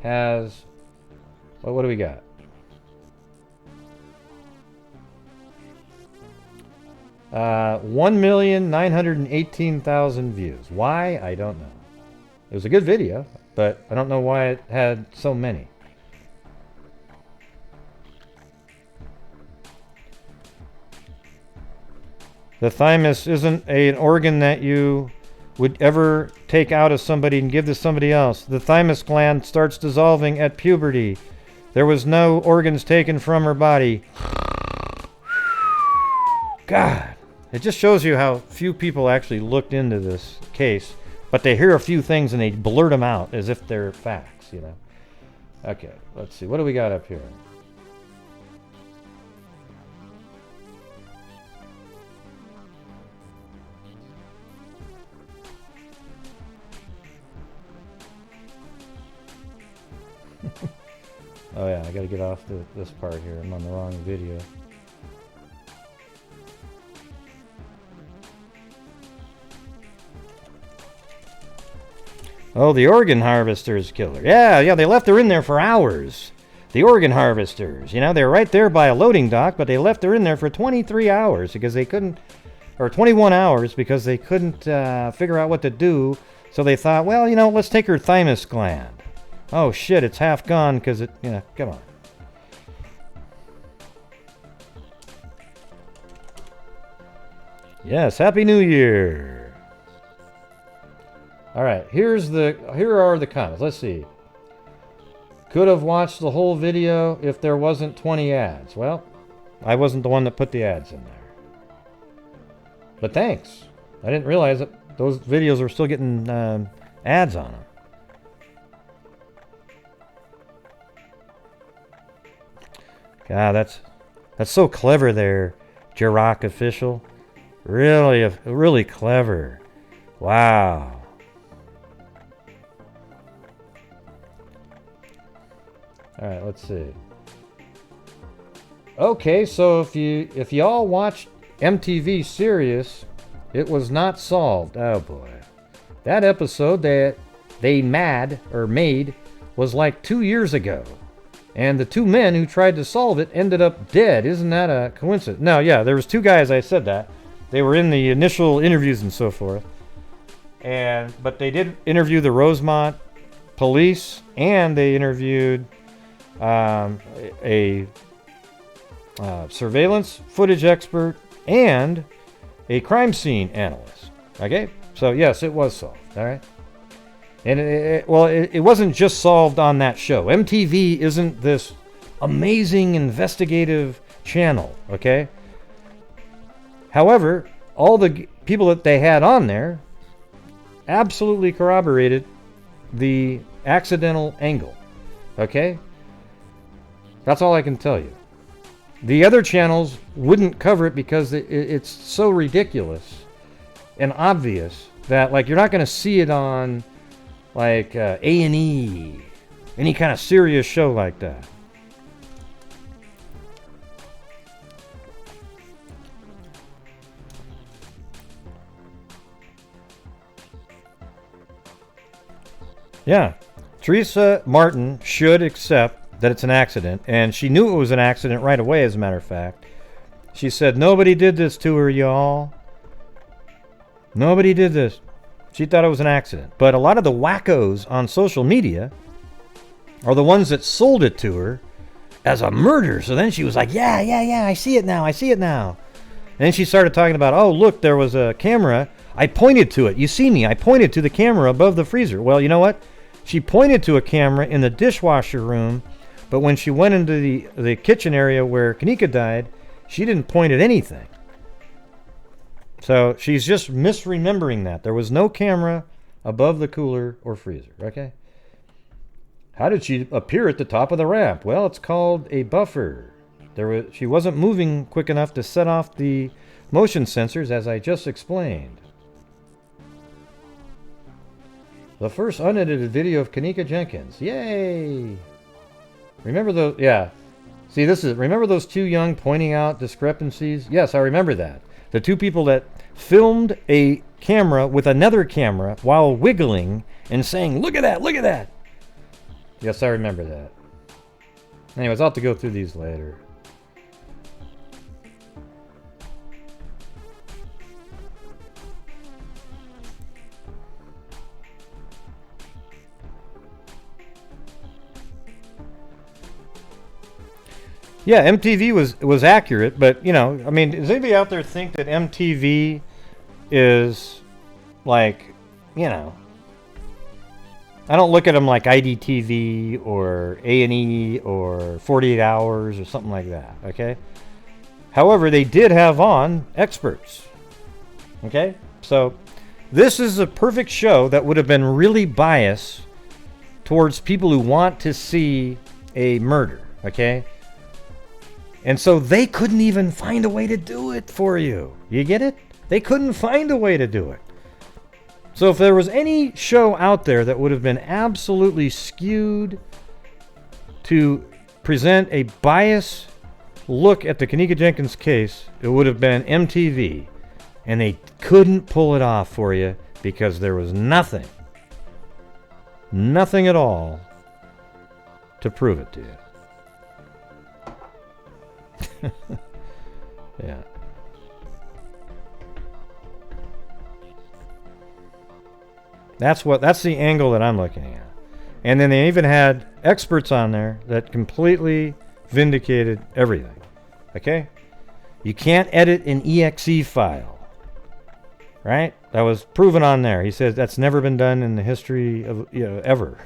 has, well, what do we got? Uh, 1,918,000 views. Why? I don't know. It was a good video, but I don't know why it had so many. The thymus isn't an organ that you would ever take out of somebody and give to somebody else. The thymus gland starts dissolving at puberty. There was no organs taken from her body. God, it just shows you how few people actually looked into this case, but they hear a few things and they blurt them out as if they're facts, you know. Okay, let's see. What do we got up here? Oh yeah, I gotta get off this part here. I'm on the wrong video. Oh, the organ harvesters killer. Yeah, they left her in there for hours. The organ harvesters, you know, they were right there by a loading dock, but they left her in there for 23 hours because they couldn't, or 21 hours because they couldn't figure out what to do. So they thought, well, you know, let's take her thymus gland. Oh shit, it's half gone because it, you know, come on. Yes, Happy New Year. All right, here are the comments. Let's see. Could have watched the whole video if there wasn't 20 ads. Well, I wasn't the one that put the ads in there. But thanks. I didn't realize that those videos were still getting ads on them. God, that's so clever there, Jirok official. Really clever. Wow. All right, let's see. Okay, so if y'all watched MTV Serious, it was not solved. Oh boy, that episode that they made was like 2 years ago. And the two men who tried to solve it ended up dead. Isn't that a coincidence? No, yeah, there was two guys, I said that. They were in the initial interviews and so forth. But they did interview the Rosemont police, and they interviewed a surveillance footage expert and a crime scene analyst. Okay? So, yes, it was solved. All right? And it wasn't just solved on that show. MTV isn't this amazing investigative channel, okay? However, all the people that they had on there absolutely corroborated the accidental angle, okay? That's all I can tell you. The other channels wouldn't cover it because it's so ridiculous and obvious that, like, you're not going to see it on like A&E, any kind of serious show like that. Yeah, Teresa Martin should accept that it's an accident, and she knew it was an accident right away, as a matter of fact. She said, nobody did this to her, y'all. Nobody did this. She thought it was an accident. But a lot of the wackos on social media are the ones that sold it to her as a murder. So then she was like, yeah, I see it now. And then she started talking about, oh, look, there was a camera. I pointed to it. You see me. I pointed to the camera above the freezer. Well, you know what? She pointed to a camera in the dishwasher room, but when she went into the kitchen area where Kenneka died, she didn't point at anything. So she's just misremembering that. There was no camera above the cooler or freezer, okay? How did she appear at the top of the ramp? Well, it's called a buffer. She wasn't moving quick enough to set off the motion sensors, as I just explained. The first unedited video of Kenneka Jenkins. Yay! Remember those? Yeah. See, remember those two young pointing out discrepancies? Yes, I remember that. The two people that filmed a camera with another camera while wiggling and saying, look at that, look at that. Yes, I remember that. Anyways, I'll have to go through these later. Yeah, MTV was accurate, but, you know, I mean, does anybody out there think that MTV is, like, you know, I don't look at them like IDTV or A&E or 48 Hours or something like that, okay? However, they did have on experts, okay? So this is a perfect show that would have been really biased towards people who want to see a murder, okay? And so they couldn't even find a way to do it for you. You get it? They couldn't find a way to do it. So if there was any show out there that would have been absolutely skewed to present a biased look at the Kenneka Jenkins case, it would have been MTV. And they couldn't pull it off for you because there was nothing at all to prove it to you. Yeah. That's the angle that I'm looking at. And then they even had experts on there that completely vindicated everything. Okay? You can't edit an exe file. Right? That was proven on there. He says that's never been done in the history of, you know, ever.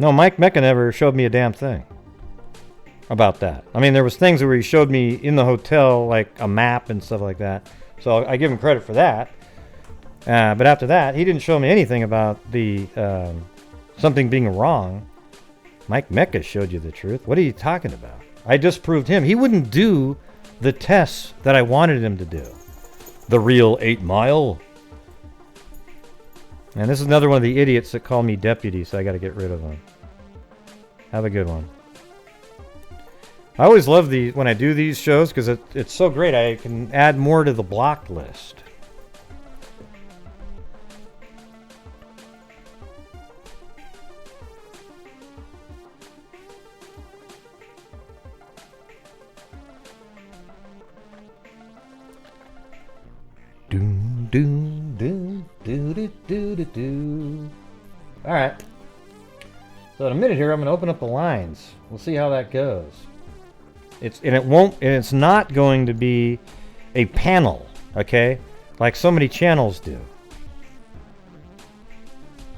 No, Mike Mecca never showed me a damn thing about that. I mean, there was things where he showed me in the hotel, like a map and stuff like that. So I give him credit for that. But after that, he didn't show me anything about the something being wrong. Mike Mecca showed you the truth. What are you talking about? I disproved him. He wouldn't do the tests that I wanted him to do. The real 8 Mile. And this is another one of the idiots that call me deputy, so I got to get rid of them. Have a good one. I always love when I do these shows because it's so great. I can add more to the block list. Doom, doom, doom, doo, doo, doo, doo, doo. All right. So in a minute here, I'm going to open up the lines. We'll see how that goes. It's not going to be a panel, okay? Like so many channels do.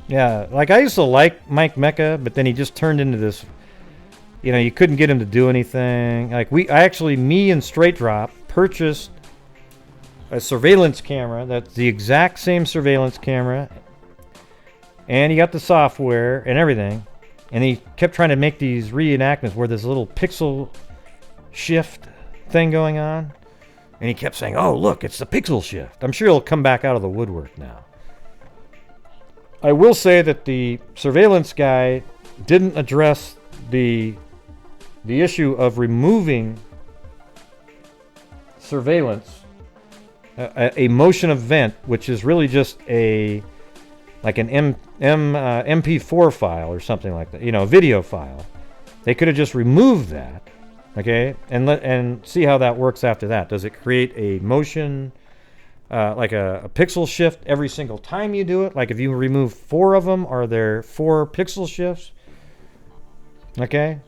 Yeah, like I used to like Mike Mecca, but then he just turned into this, you know, you couldn't get him to do anything. Like me and Straight Drop purchased a surveillance camera that's the exact same surveillance camera, and he got the software and everything, and he kept trying to make these reenactments where there's a little pixel shift thing going on, and he kept saying, oh look, it's the pixel shift. I'm sure he'll come back out of the woodwork now. I will say that the surveillance guy didn't address the issue of removing surveillance a motion event, which is really just a like an MP4 file or something like that, you know, a video file. They could have just removed that, okay, and see how that works after that. Does it create a motion, like a pixel shift every single time you do it? Like if you remove 4 of them, are there 4 pixel shifts? Okay.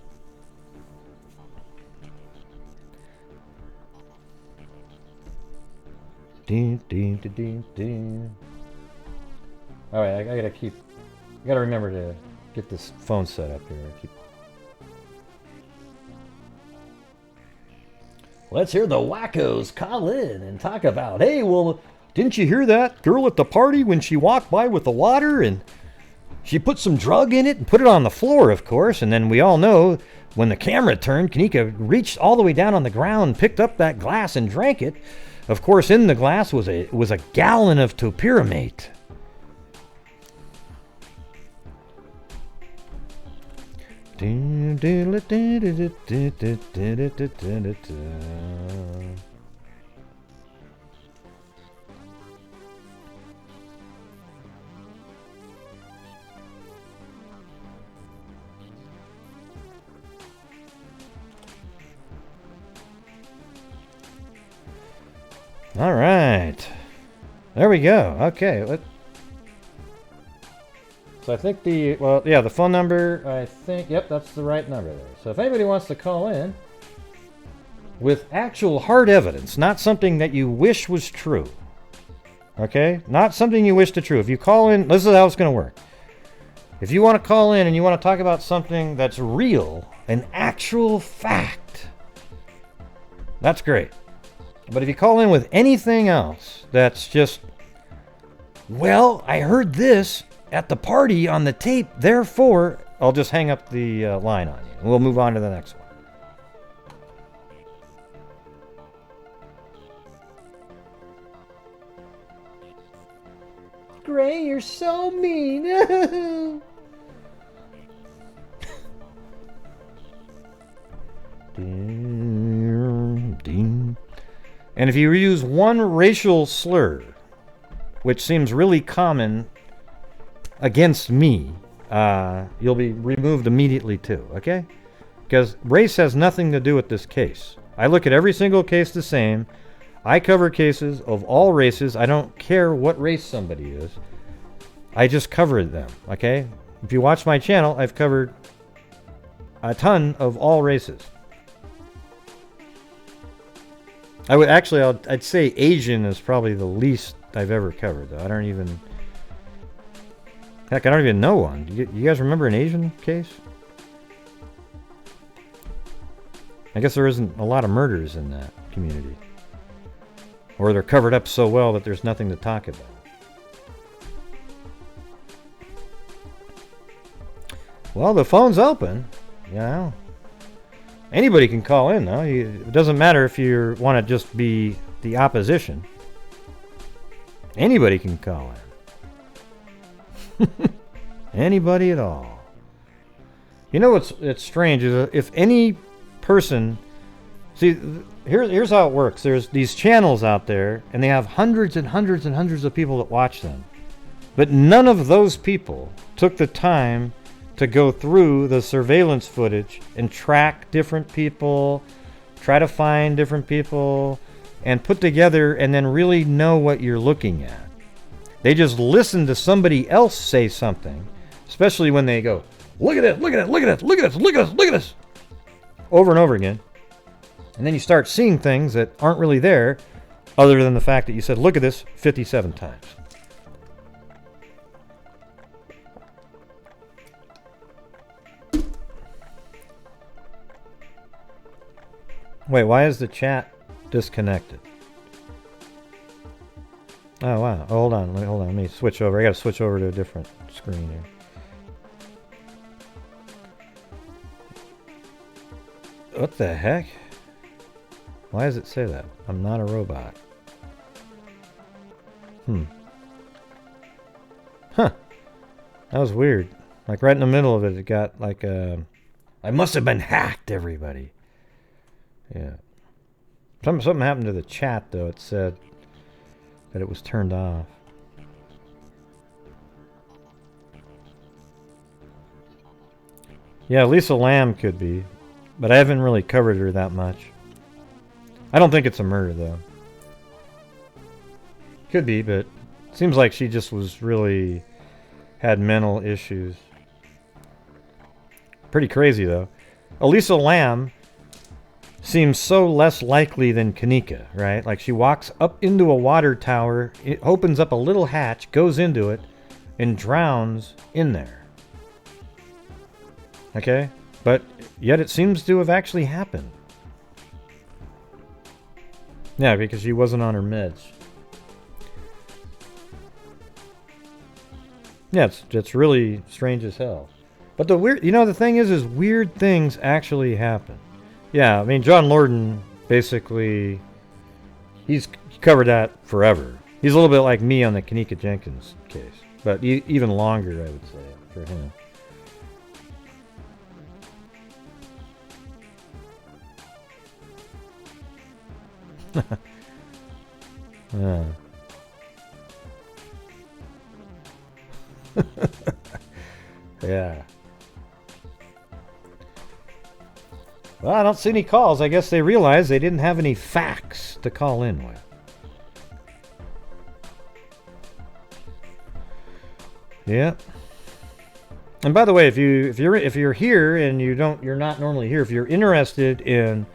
All right, I gotta remember to get this phone set up here. Let's hear the wackos call in and talk about, hey, well, didn't you hear that girl at the party when she walked by with the water and she put some drug in it and put it on the floor, of course, and then we all know when the camera turned, Kenneka reached all the way down on the ground, picked up that glass and drank it. Of course, in the glass was a gallon of topiramate. All right, there we go. Okay, so I think the phone number, I think, yep, that's the right number there. So if anybody wants to call in with actual hard evidence, not something that you wish was true, okay, not something you wish to true. If you call in, this is how it's going to work. If you want to call in and you want to talk about something that's real, an actual fact, that's great. But if you call in with anything else that's just, well, I heard this at the party on the tape, therefore, I'll just hang up the line on you. And we'll move on to the next one. Gray, you're so mean. And if you use one racial slur, which seems really common against me, you'll be removed immediately too, okay? Because race has nothing to do with this case. I look at every single case the same. I cover cases of all races. I don't care what race somebody is. I just cover them, okay? If you watch my channel, I've covered a ton of all races. I'd say Asian is probably the least I've ever covered, though. Heck, I don't even know one. You guys remember an Asian case? I guess there isn't a lot of murders in that community. Or they're covered up so well that there's nothing to talk about. Well, the phone's open. You know. Anybody can call in, though. It doesn't matter if you want to just be the opposition. Anybody can call in. Anybody at all. You know what's strange is if any person... See, here's how it works. There's these channels out there, and they have hundreds and hundreds and hundreds of people that watch them. But none of those people took the time to go through the surveillance footage and track different people, try to find different people, and put together and then really know what you're looking at. They just listen to somebody else say something, especially when they go, look at it, look at it, look at it, look at this, look at this, look at this, over and over again. And then you start seeing things that aren't really there, other than the fact that you said, look at this 57 times. Wait, why is the chat disconnected? Oh, wow. Oh, hold on. Let me switch over. I got to switch over to a different screen here. What the heck? Why does it say that? I'm not a robot. Huh. That was weird. Like right in the middle of it, it got like a... I must have been hacked, everybody. Yeah. Something happened to the chat, though. It said that it was turned off. Yeah, Lisa Lamb could be, but I haven't really covered her that much. I don't think it's a murder, though. Could be, but it seems like she just was really had mental issues. Pretty crazy, though. Elisa Lamb seems so less likely than Kenneka, right? Like, she walks up into a water tower, it opens up a little hatch, goes into it, and drowns in there. Okay? But yet it seems to have actually happened. Yeah, because she wasn't on her meds. Yeah, it's really strange as hell. But the weird, the thing is weird things actually happen. Yeah, I mean, John Lorden, basically, he's covered that forever. He's a little bit like me on the Kenneka Jenkins case. But even longer, I would say, for him. Yeah. Yeah. Well, I don't see any calls. I guess they realized they didn't have any facts to call in with. Yeah. And by the way, if you're here and you're not normally here, if you're interested in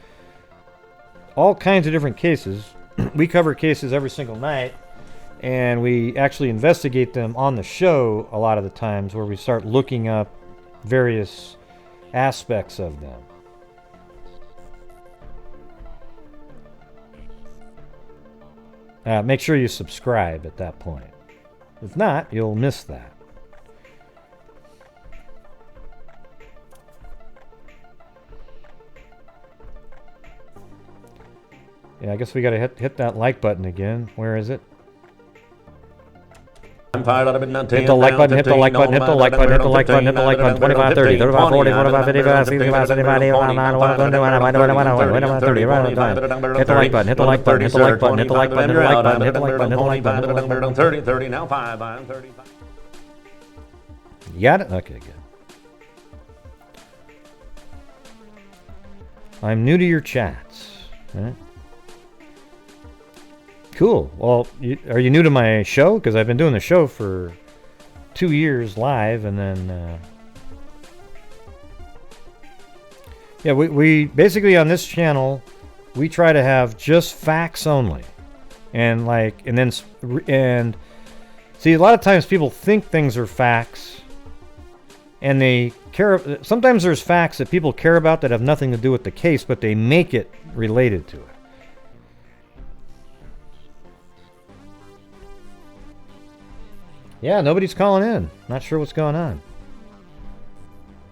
all kinds of different cases, we cover cases every single night, and we actually investigate them on the show a lot of the times, where we start looking up various aspects of them. Make sure you subscribe at that point. If not, you'll miss that. Yeah, I guess we gotta hit that like button again. Where is it? Hit the like button, hit the like button, hit the like button, hit the like button, hit the like button. 25, 30, 35, 40, 45, 55, 65, 75, 80, 91, 30. Hit the like button, hit the like button, hit the like button, hit the like button, hit the like button, hit the like button, hit the like button. 30, 30, now 5, I'm 35. You got it? Okay, good. I'm new to your chats. Right? Cool. Well, are you new to my show? Because I've been doing the show for 2 years live, and then yeah, we basically on this channel we try to have just facts only, and see, a lot of times people think things are facts, and they care. Sometimes there's facts that people care about that have nothing to do with the case, but they make it related to it. Yeah, nobody's calling in. Not sure what's going on.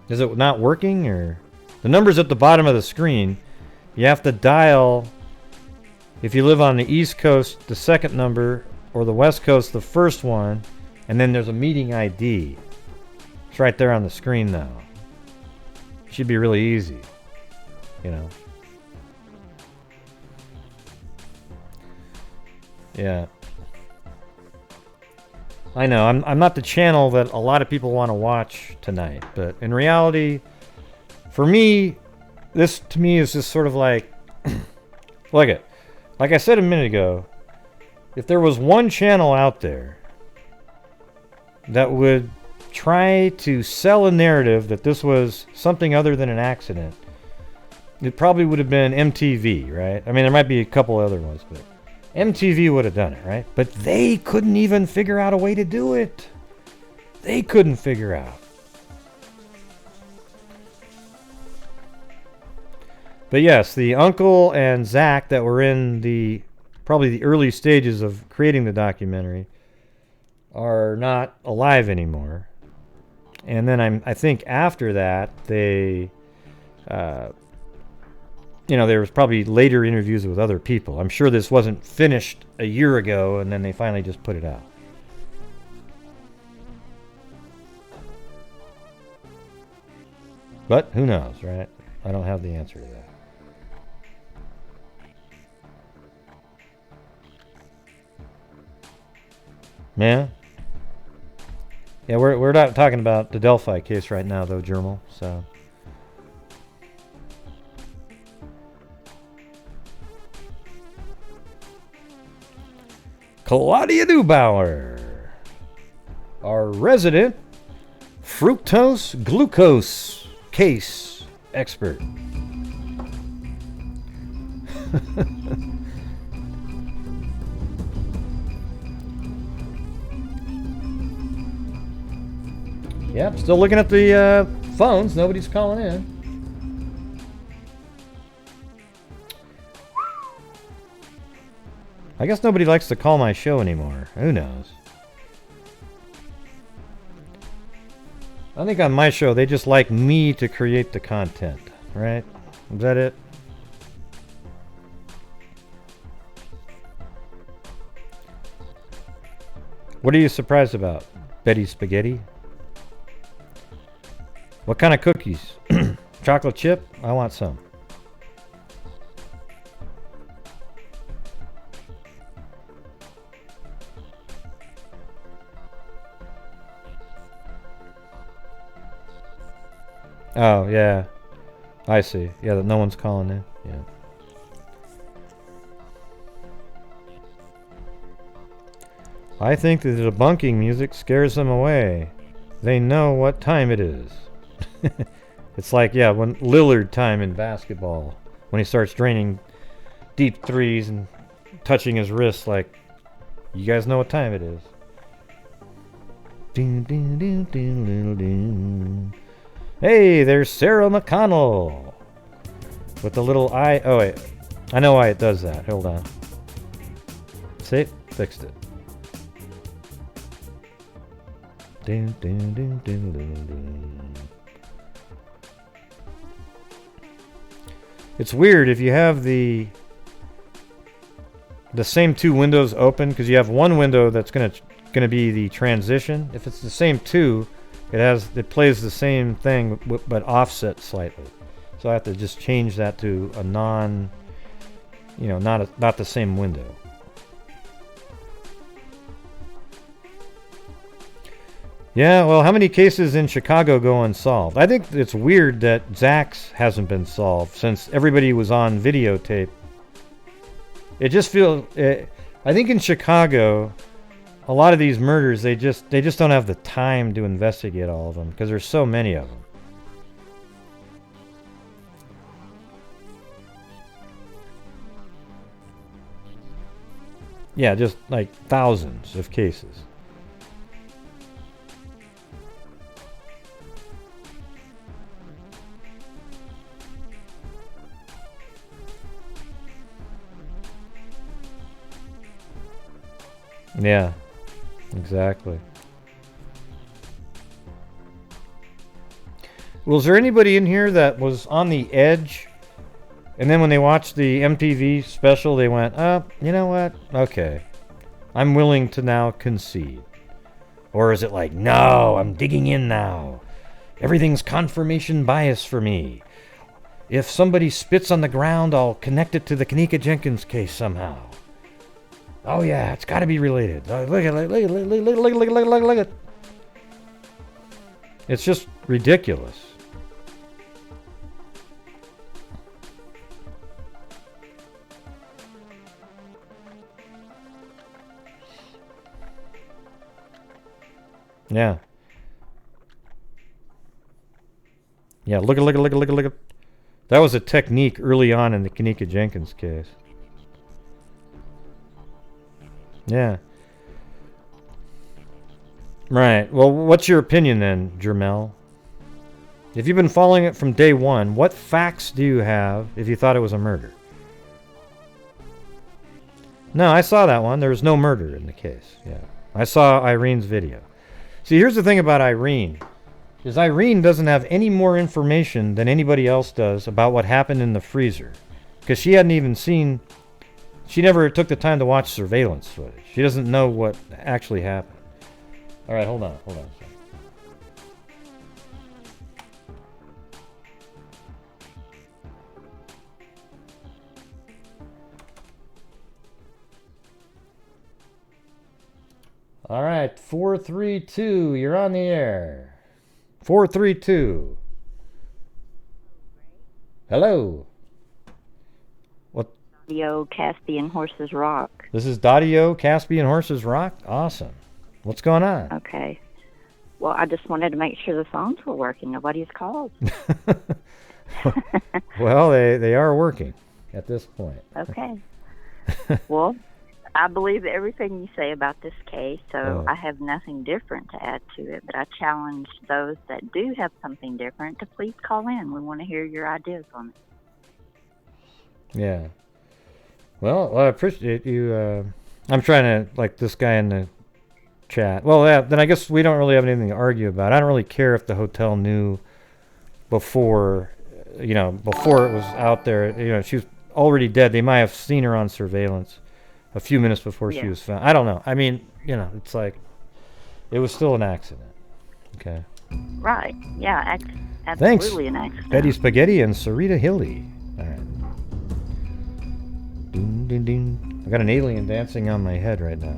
Is it not working, or the number's at the bottom of the screen? You have to dial, if you live on the East Coast, the second number, or the West Coast, the first one, and then there's a meeting ID. It's right there on the screen now. Should be really easy, Yeah. I know, I'm not the channel that a lot of people want to watch tonight, but in reality, for me, this to me is just sort of like, like I said a minute ago, if there was one channel out there that would try to sell a narrative that this was something other than an accident, it probably would have been MTV, right? I mean, there might be a couple other ones, but MTV would have done it, right? But they couldn't even figure out a way to do it. They couldn't figure out. But yes, the uncle and Zach that were in probably the early stages of creating the documentary are not alive anymore. And then I think after that, they there was probably later interviews with other people. I'm sure this wasn't finished a year ago, and then they finally just put it out. But who knows, right? I don't have the answer to that. Yeah. Yeah, we're not talking about the Delphi case right now, though, Germal. So. Claudia Neubauer, our resident fructose glucose case expert. Yep, still looking at the phones. Nobody's calling in. I guess nobody likes to call my show anymore. Who knows? I think on my show, they just like me to create the content, right? Is that it? What are you surprised about? Betty Spaghetti? What kind of cookies? Chocolate chip? I want some. Oh, yeah. I see. Yeah, that no one's calling in. Yeah. I think the debunking music scares them away. They know what time it is. It's like, yeah, when Lillard time in basketball, when he starts draining deep threes and touching his wrists, like, you guys know what time it is. Hey, there's Sarah McConnell with the little eye. Oh wait, I know why it does that. Hold on. See, fixed it. It's weird if you have the same two windows open, because you have one window that's gonna be the transition. If it's the same two, it plays the same thing but offset slightly. So I have to just change that to a not the same window. Yeah, well, how many cases in Chicago go unsolved? I think it's weird that Zach's hasn't been solved since everybody was on videotape. It just feels... I think in Chicago, a lot of these murders, they just don't have the time to investigate all of them because there's so many of them. Yeah, just like thousands of cases. Yeah, exactly. Was there anybody in here that was on the edge, and then when they watched the MTV special, they went, oh, you know what? Okay, I'm willing to now concede. Or is it like, no, I'm digging in now. Everything's confirmation bias for me. If somebody spits on the ground, I'll connect it to the Kenneka Jenkins case somehow. Oh yeah, it's got to be related. Look at it. It's just ridiculous. Yeah. Yeah, look at. That was a technique early on in the Kenneka Jenkins case. Yeah. Right. Well, what's your opinion then, Jermel? If you've been following it from day one, what facts do you have if you thought it was a murder? No, I saw that one. There was no murder in the case. Yeah. I saw Irene's video. See, here's the thing about Irene. Is Irene doesn't have any more information than anybody else does about what happened in the freezer. Because she hadn't even seen... She never took the time to watch surveillance footage. She doesn't know what actually happened. All right, hold on. All right, 432, you're on the air. 432. Hello. What? Yo, Caspian Horses Rock. This is Dadio, Caspian Horses Rock? Awesome. What's going on? Okay. Well, I just wanted to make sure the phones were working. Nobody's called. Well, they are working at this point. Okay. Well, I believe everything you say about this case, so I have nothing different to add to it, but I challenge those that do have something different to please call in. We want to hear your ideas on it. Yeah. Well, I appreciate you. I'm trying to, like this guy in the chat. Well, yeah, then I guess we don't really have anything to argue about. I don't really care if the hotel knew before, before it was out there. She was already dead. They might have seen her on surveillance a few minutes before she was found. I don't know. I mean, it's like it was still an accident. Okay. Right. Yeah, Thanks, absolutely an accident. Betty Spaghetti and Sarita Hilly. All right. Ding, ding, ding. I got an alien dancing on my head right now.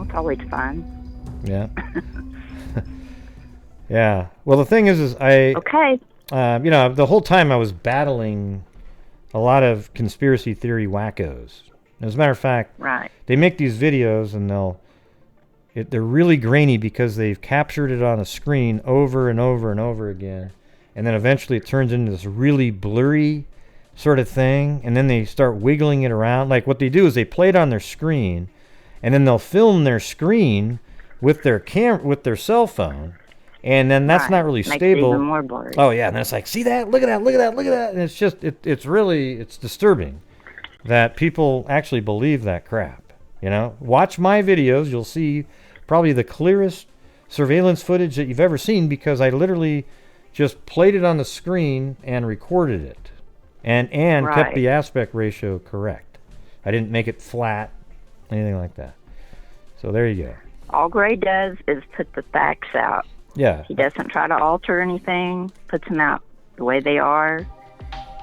It's always fun. Yeah. Yeah. Well, the thing is I... Okay. The whole time I was battling a lot of conspiracy theory wackos. As a matter of fact, right. They make these videos and they're really grainy because they've captured it on a screen over and over and over again. And then eventually it turns into this really blurry sort of thing. And then they start wiggling it around. Like what they do is they play it on their screen and then they'll film their screen with their with their cell phone. And then that's not really Makes stable. It even more blurry. Oh yeah, and it's like, see that? Look at that! Look at that! Look at that! And it's just, it's disturbing that people actually believe that crap. Watch my videos. You'll see probably the clearest surveillance footage that you've ever seen because I literally just played it on the screen and recorded it, and kept the aspect ratio correct. I didn't make it flat, anything like that. So there you go. All Gray does is put the facts out. Yeah. He doesn't try to alter anything, puts them out the way they are,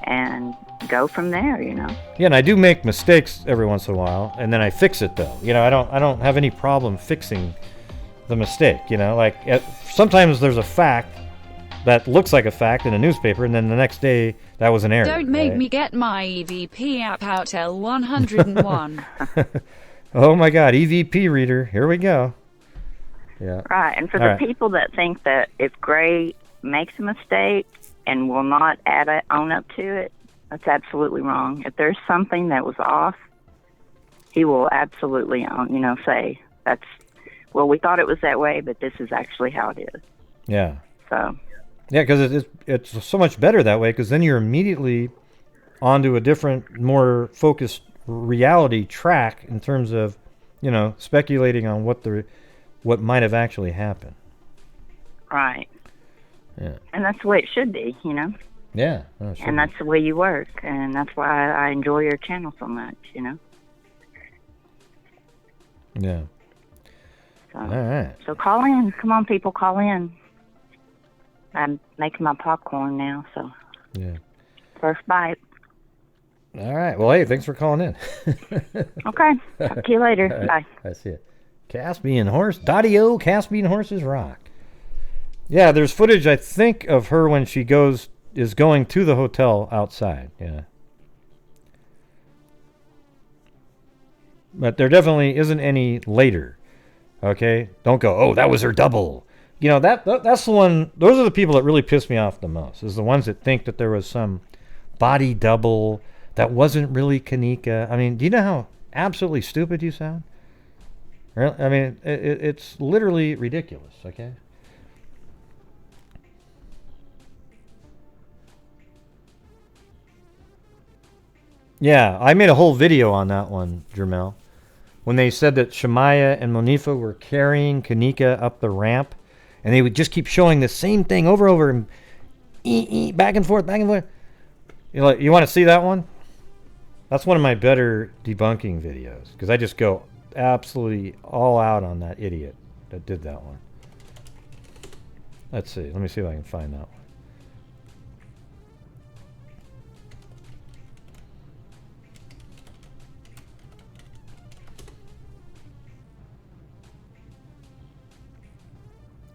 and go from there, Yeah, and I do make mistakes every once in a while, and then I fix it though. I don't have any problem fixing the mistake, sometimes there's a fact that looks like a fact in a newspaper, and then the next day that was an error. Don't make me get my EVP app out L101. Oh my god, EVP reader, here we go. Yeah. Right, and for the people that think that if Gray makes a mistake and will not own up to it, that's absolutely wrong. If there's something that was off, he will absolutely say, we thought it was that way, but this is actually how it is. Yeah. So. Yeah, because it's so much better that way, because then you're immediately onto a different, more focused reality track in terms of, speculating on what might have actually happened. Right. Yeah. And that's the way it should be, Yeah. And that's the way you work, and that's why I enjoy your channel so much, Yeah. So, all right. So call in. Come on, people, call in. I'm making my popcorn now, so. Yeah. First bite. All right. Well, hey, thanks for calling in. Okay. Talk to you later. Right. Bye. I see it. Caspian Horse. Dadio, Caspian Horses Rock. Yeah, there's footage, I think, of her when she is going to the hotel outside. Yeah. But there definitely isn't any later. Okay? Don't go, oh, that was her double. That's the one, those are the people that really piss me off the most, is the ones that think that there was some body double that wasn't really Kenneka. I mean, do you know how absolutely stupid you sound? I mean, it's literally ridiculous, okay? Yeah, I made a whole video on that one, Jermel. When they said that Shemaya and Monifa were carrying Kenneka up the ramp, and they would just keep showing the same thing over and over, and back and forth, back and forth. You want to see that one? That's one of my better debunking videos, because I just go absolutely all out on that idiot that did that one. Let's see. Let me see if I can find that one.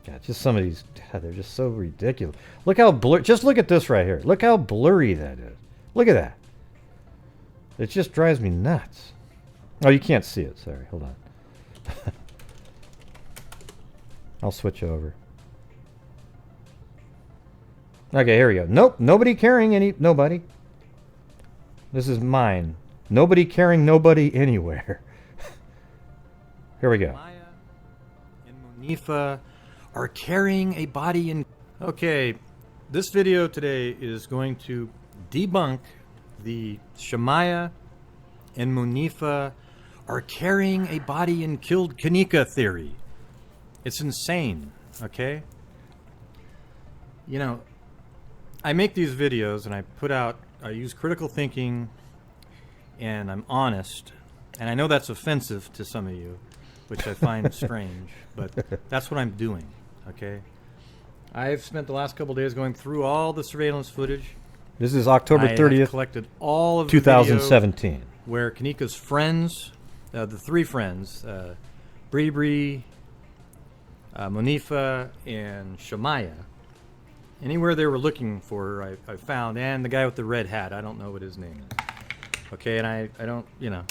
God, just some of these, God, they're just so ridiculous. Look how blurry. Just look at this right here. Look how blurry that is. Look at that. It just drives me nuts. Oh, you can't see it. Sorry. Hold on. I'll switch over. Okay, here we go. Nope, nobody carrying any. Nobody. This is mine. Nobody carrying nobody anywhere. Here we go. Maya and Munifa are carrying a body in. Okay, this video today is going to debunk the Shemaya and Munifa are carrying a body and killed Kenneka theory. It's insane, okay? You know, I make these videos and I use critical thinking and I'm honest. And I know that's offensive to some of you, which I find strange, but that's what I'm doing, okay? I've spent the last couple days going through all the surveillance footage. This is October 30th, I have collected all of 2017. The video where Kenneka's friends, the three friends, Bree, Munifa, and Shemaya, anywhere they were looking for her, I found, and the guy with the red hat. I don't know what his name is. Okay, and I don't, you know.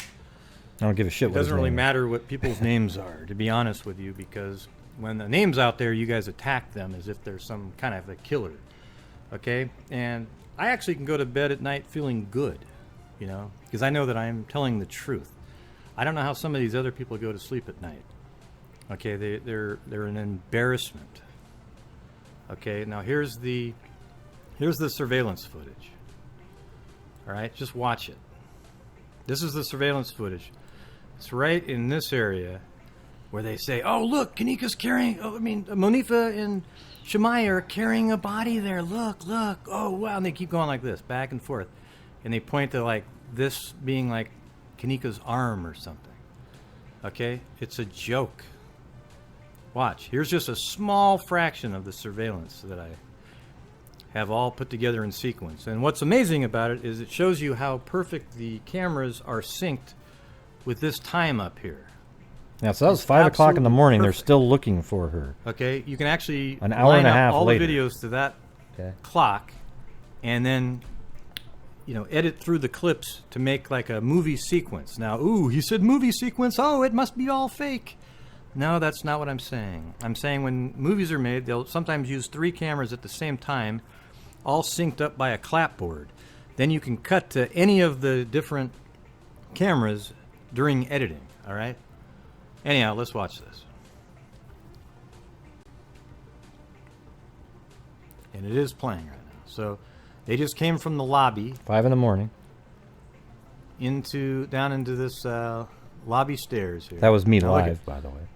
I don't give a shit It what his doesn't really name is. matter what people's names are, to be honest with you, because when the name's out there, you guys attack them as if they're some kind of a killer. Okay? And I actually can go to bed at night feeling good, you know, because I know that I'm telling the truth. I don't know how some of these other people go to sleep at night. Okay, they're an embarrassment. Okay, now here's the surveillance footage. All right, just watch it. This is the surveillance footage. It's right in this area where they say, "Oh, look, Kenneka's carrying. Oh, I mean, Munifa and Shemaya are carrying a body there. Look, look. Oh, wow!" And they keep going like this, back and forth, and they point to like this being like Kenneka's arm or something. Okay, it's a joke. Watch. Here's just a small fraction of the surveillance that I have all put together in sequence. And what's amazing about it is it shows you how perfect the cameras are synced with this time up here. Yeah, so that was 5 o'clock in the morning. Perfect. They're still looking for her. Okay, you can actually An hour line and a up half all later. the videos to that Okay. clock, and then, you know, edit through the clips to make like a movie sequence. Now, ooh, he said movie sequence. Oh, it must be all fake. No, that's not what I'm saying. I'm saying when movies are made, they'll sometimes use 3 cameras at the same time, all synced up by a clapboard. Then you can cut to any of the different cameras during editing, all right? Anyhow, let's watch this. And it is playing right now. So they just came from the lobby 5 in the morning. down into this lobby stairs here. That was me Now look live, at- by the way.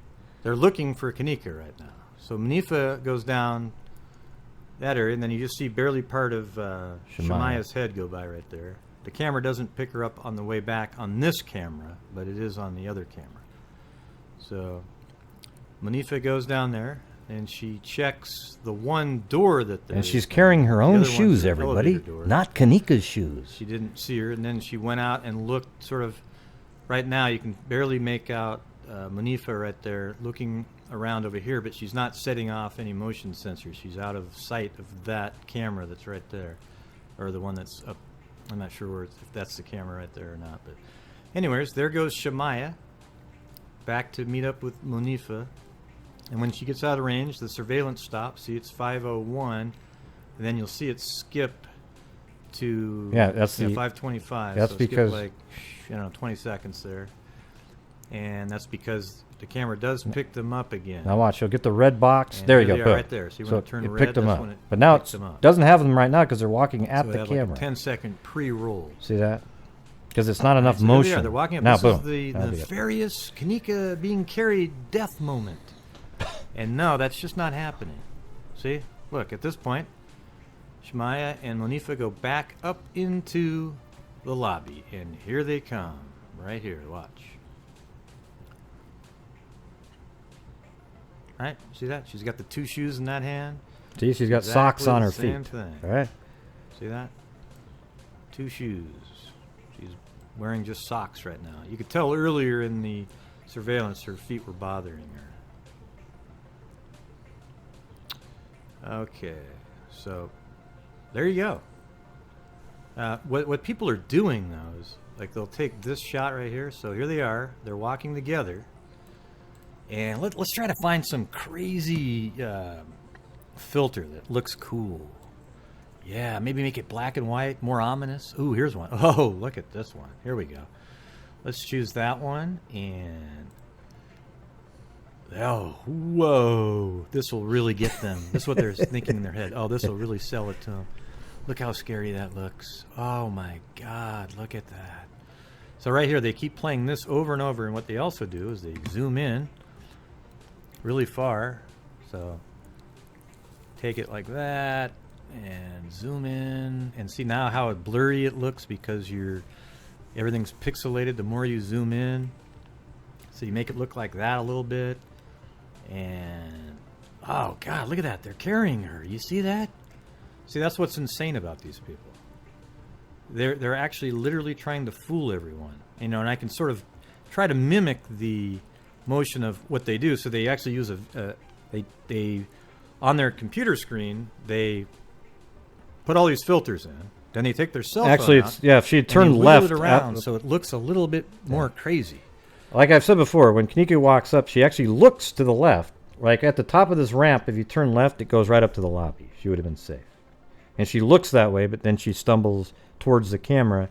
They're looking for Kenneka right now. So Munifa goes down that area, and then you just see barely part of Shemaya's head go by right there. The camera doesn't pick her up on the way back on this camera, but it is on the other camera. So Munifa goes down there, and she checks the one door that there And is. she's carrying her The own other one's shoes, the everybody. elevator door. Not Kenneka's shoes. She didn't see her, and then she went out and looked sort of. Right now, you can barely make out Munifa right there looking around over here, but she's not setting off any motion sensors. She's out of sight of that camera that's right there, or the one that's up. I'm not sure if that's the camera right there or not. But anyways, there goes Shemaya back to meet up with Munifa. And when she gets out of range, the surveillance stops. See, it's 5:01, and then you'll see it skip to that's the 5:25. that's so because- skip like 20 seconds there, and that's because the camera does pick them up again. Now watch, you'll get the red box. And there you here go. they are boom. right there. See when So it turned it red, picked them that's up. when it But now picks it them up. doesn't have them right now because they're walking at So the it had camera. like a 10-second pre-roll. See that? Because it's not enough So there they motion. are. They're walking up. Now This boom. is the That'll be it. nefarious Kenneka being carried death moment. And no, that's just not happening. See? Look, at this point, Shemaya and Munifa go back up into the lobby. And here they come. Right here. Watch. Right? See that? She's got the 2 shoes in that hand. See, she's got socks Exactly on the her same feet. thing. All right. See that? 2 shoes. She's wearing just socks right now. You could tell earlier in the surveillance her feet were bothering her. Okay, so there you go. What people are doing though is like they'll take this shot right here. So here they are. They're walking together. And let's try to find some crazy filter that looks cool. Yeah, maybe make it black and white, more ominous. Ooh, here's one. Oh, look at this one. Here we go. Let's choose that one. And oh, whoa. This will really get them. This is what they're thinking in their head. Oh, this will really sell it to them. Look how scary that looks. Oh, my God. Look at that. So right here, they keep playing this over and over. And what they also do is they zoom in really far. So take it like that and zoom in and see now how blurry it looks because everything's pixelated the more you zoom in. So you make it look like that a little bit. And oh God, look at that. They're carrying her. You see that? See, that's what's insane about these people. They're actually literally trying to fool everyone. You know, and I can sort of try to mimic the motion of what they do. So they actually use they on their computer screen, they put all these filters in. Then they take their cell phone Actually, out, it's, yeah, if she had turned and they left wiggle it around, so it looks a little bit more crazy. Like I've said before, when Kenneka walks up, she actually looks to the left. Like at the top of this ramp, if you turn left, it goes right up to the lobby. She would have been safe. And she looks that way, but then she stumbles towards the camera,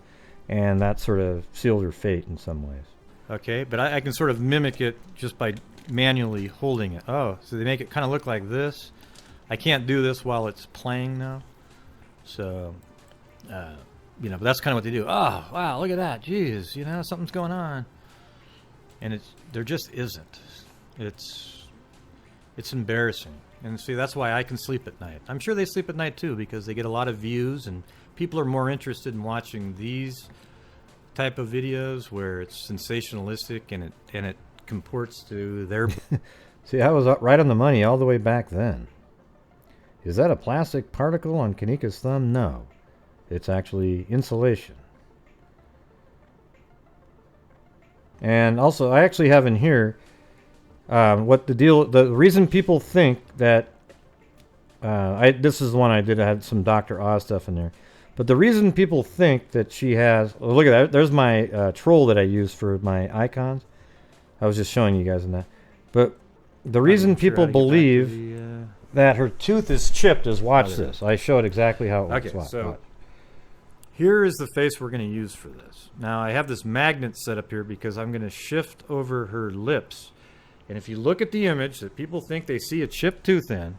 and that sort of sealed her fate in some ways. Okay, but I can sort of mimic it just by manually holding it. Oh, so they make it kind of look like this. I can't do this while it's playing now. So, you know, but that's kind of what they do. Oh, wow, look at that. Jeez, you know, something's going on. And there just isn't. It's embarrassing. And see, that's why I can sleep at night. I'm sure they sleep at night too because they get a lot of views and people are more interested in watching these type of videos where it's sensationalistic and it comports to their... See, I was right on the money all the way back then. Is that a plastic particle on Kenneka's thumb? No. It's actually insulation. And also, I actually have in here the reason people think that this is the one I did. I had some Dr. Oz stuff in there. But the reason people think that she has... Oh, look at that. There's my troll that I use for my icons. I was just showing you guys in that. But the reason people believe that her tooth is chipped is, watch this. I showed exactly how it works. Okay, so here is the face we're going to use for this. Now, I have this magnet set up here because I'm going to shift over her lips. And if you look at the image that people think they see a chipped tooth in,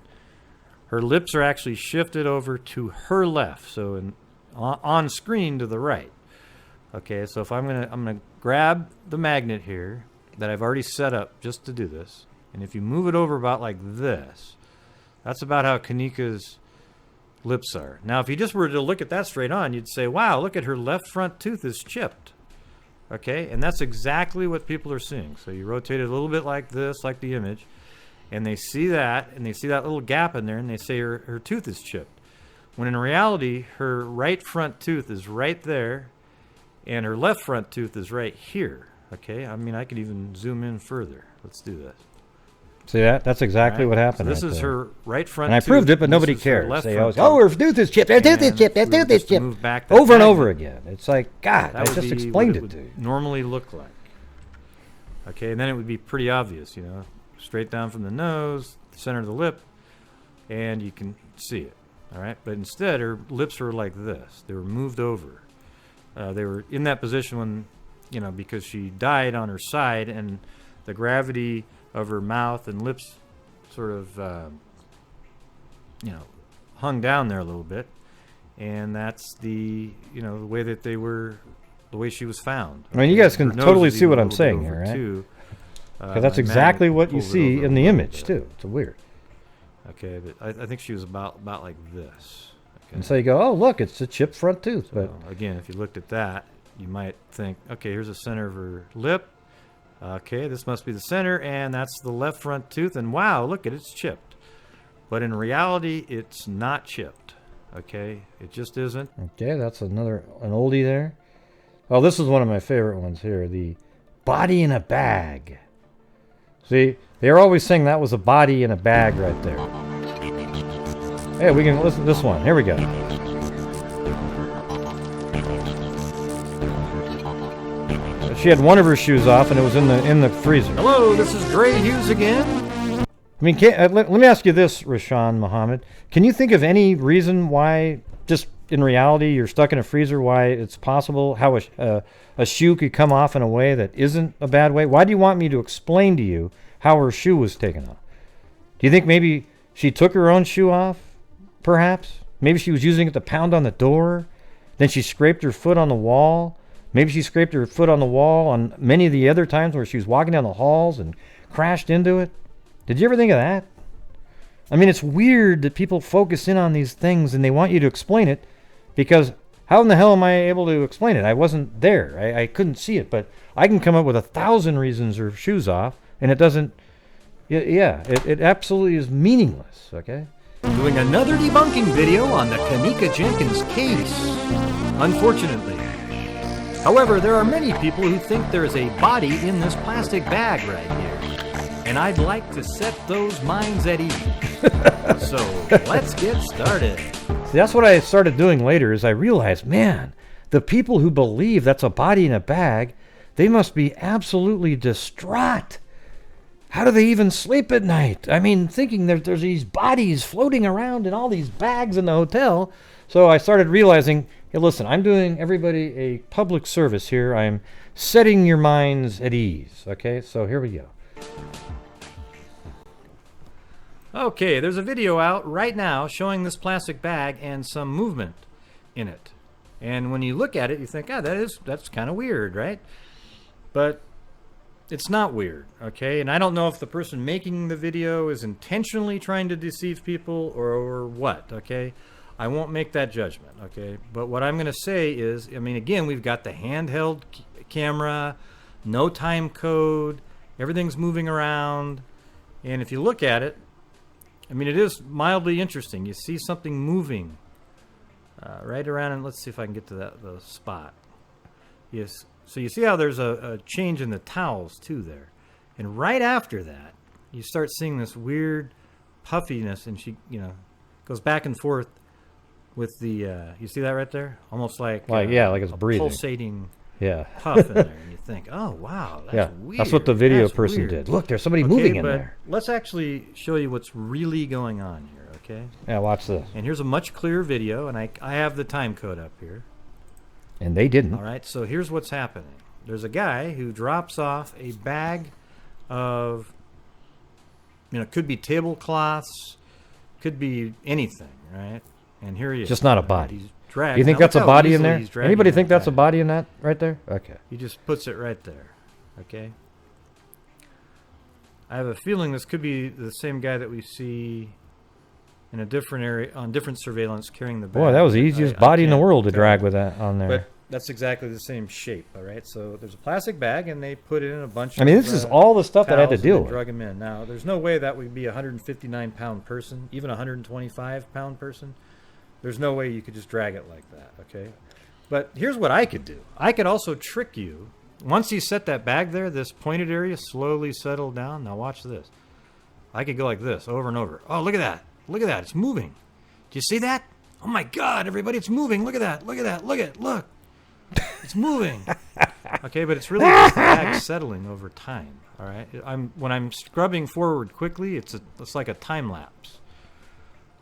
her lips are actually shifted over to her left, so on screen to the right. Okay, so if I'm gonna grab the magnet here that I've already set up just to do this, and if you move it over about like this, that's about how Kenneka's lips are. Now, if you just were to look at that straight on, you'd say, wow, look at her left front tooth is chipped. Okay, and that's exactly what people are seeing. So you rotate it a little bit like this, like the image, and they see that, and they see that little gap in there, and they say her tooth is chipped. When in reality, her right front tooth is right there, and her left front tooth is right here. Okay, I mean, I could even zoom in further. Let's do this. See that? That's exactly what happened. So this right is there. her right front and tooth. I proved it, but nobody cares. They always, oh, her tooth is chipped. Her tooth is chipped. Her tooth is chipped. Over and over again. It's like, God, I just explained it to you. Normally look like. Okay, and then it would be pretty obvious, you know, straight down from the nose, the center of the lip, and you can see it. All right, but instead, her lips were like this. They were moved over. They were in that position when, you know, because she died on her side, and the gravity of her mouth and lips sort of, you know, hung down there a little bit. And that's the, you know, the way that they were, the way she was found. I mean, you guys can totally see what I'm saying here, right? Because that's exactly what you see in the image, too. It's weird. Okay, but I think she was about like this. Okay. And so you go, oh, look, it's a chipped front tooth. So, but again, if you looked at that, you might think, okay, here's the center of her lip. Okay, this must be the center, and that's the left front tooth. And wow, look at it, it's chipped. But in reality, it's not chipped. Okay, it just isn't. Okay, that's an oldie there. Oh, this is one of my favorite ones here, the body in a bag. See, they're always saying that was a body in a bag right there. Hey, we can listen to this one. Here we go. She had one of her shoes off, and it was in the freezer. Hello, this is Gray Hughes again. I mean, let me ask you this, Rashawn Muhammad. Can you think of any reason why, just in reality, you're stuck in a freezer, why it's possible, how a shoe could come off in a way that isn't a bad way? Why do you want me to explain to you how her shoe was taken off? Do you think maybe she took her own shoe off, perhaps? Maybe she was using it to pound on the door. Then she scraped her foot on the wall. Maybe she scraped her foot on the wall on many of the other times where she was walking down the halls and crashed into it. Did you ever think of that? I mean, it's weird that people focus in on these things and they want you to explain it, because how in the hell am I able to explain it? I wasn't there. I couldn't see it, but I can come up with 1,000 reasons her shoe's off, and it doesn't... Yeah, it absolutely is meaningless, okay? Doing another debunking video on the Kenneka Jenkins case. Unfortunately. However, there are many people who think there is a body in this plastic bag right here. And I'd like to set those minds at ease. So, let's get started. See, that's what I started doing later, is I realized, man, the people who believe that's a body in a bag, they must be absolutely distraught. How do they even sleep at night? I mean, thinking that there's these bodies floating around in all these bags in the hotel. So I started realizing, hey, listen, I'm doing everybody a public service here. I'm setting your minds at ease. Okay, so here we go. Okay, there's a video out right now showing this plastic bag and some movement in it. And when you look at it, you think, that's kind of weird, right? But it's not weird, okay? And I don't know if the person making the video is intentionally trying to deceive people or what, okay? I won't make that judgment, okay? But what I'm going to say is, I mean, again, we've got the handheld camera, no time code, everything's moving around. And if you look at it, I mean, it is mildly interesting. You see something moving right around, and let's see if I can get to the spot. Yes. So you see how there's a change in the towels too there. And right after that, you start seeing this weird puffiness, and she, goes back and forth with the, you see that right there? Almost like like it's breathing. Pulsating puff in there. And you think, oh, wow, that's weird. That's what the video person did. Look, there's somebody moving in there. Let's actually show you what's really going on here, okay? Yeah, watch this. And here's a much clearer video, and I have the time code up here. And they didn't. All right, so here's what's happening. There's a guy who drops off a bag of, could be tablecloths, could be anything, right? And here he is. Just not a body. He's dragged. You think that's a body in there? Anybody think that's a body in that right there? Okay. He just puts it right there, okay? I have a feeling this could be the same guy that we see in a different area, on different surveillance, carrying the bag. Boy, that was the easiest body in the world to drag with that on there. But that's exactly the same shape, all right? So there's a plastic bag, and they put it in a bunch of... I mean, this is all the stuff that I had to deal with. Drug him in. Now, there's no way that would be a 159-pound person, even a 125-pound person. There's no way you could just drag it like that, okay? But here's what I could do. I could also trick you. Once you set that bag there, this pointed area slowly settle down. Now watch this. I could go like this over and over. Oh, look at that. Look at that. It's moving. Do you see that? Oh, my God, everybody, it's moving. Look at that. Look at that. Look at it. Look. It's moving. Okay, but it's really just the bag settling over time, all right? When I'm scrubbing forward quickly, it's like a time lapse.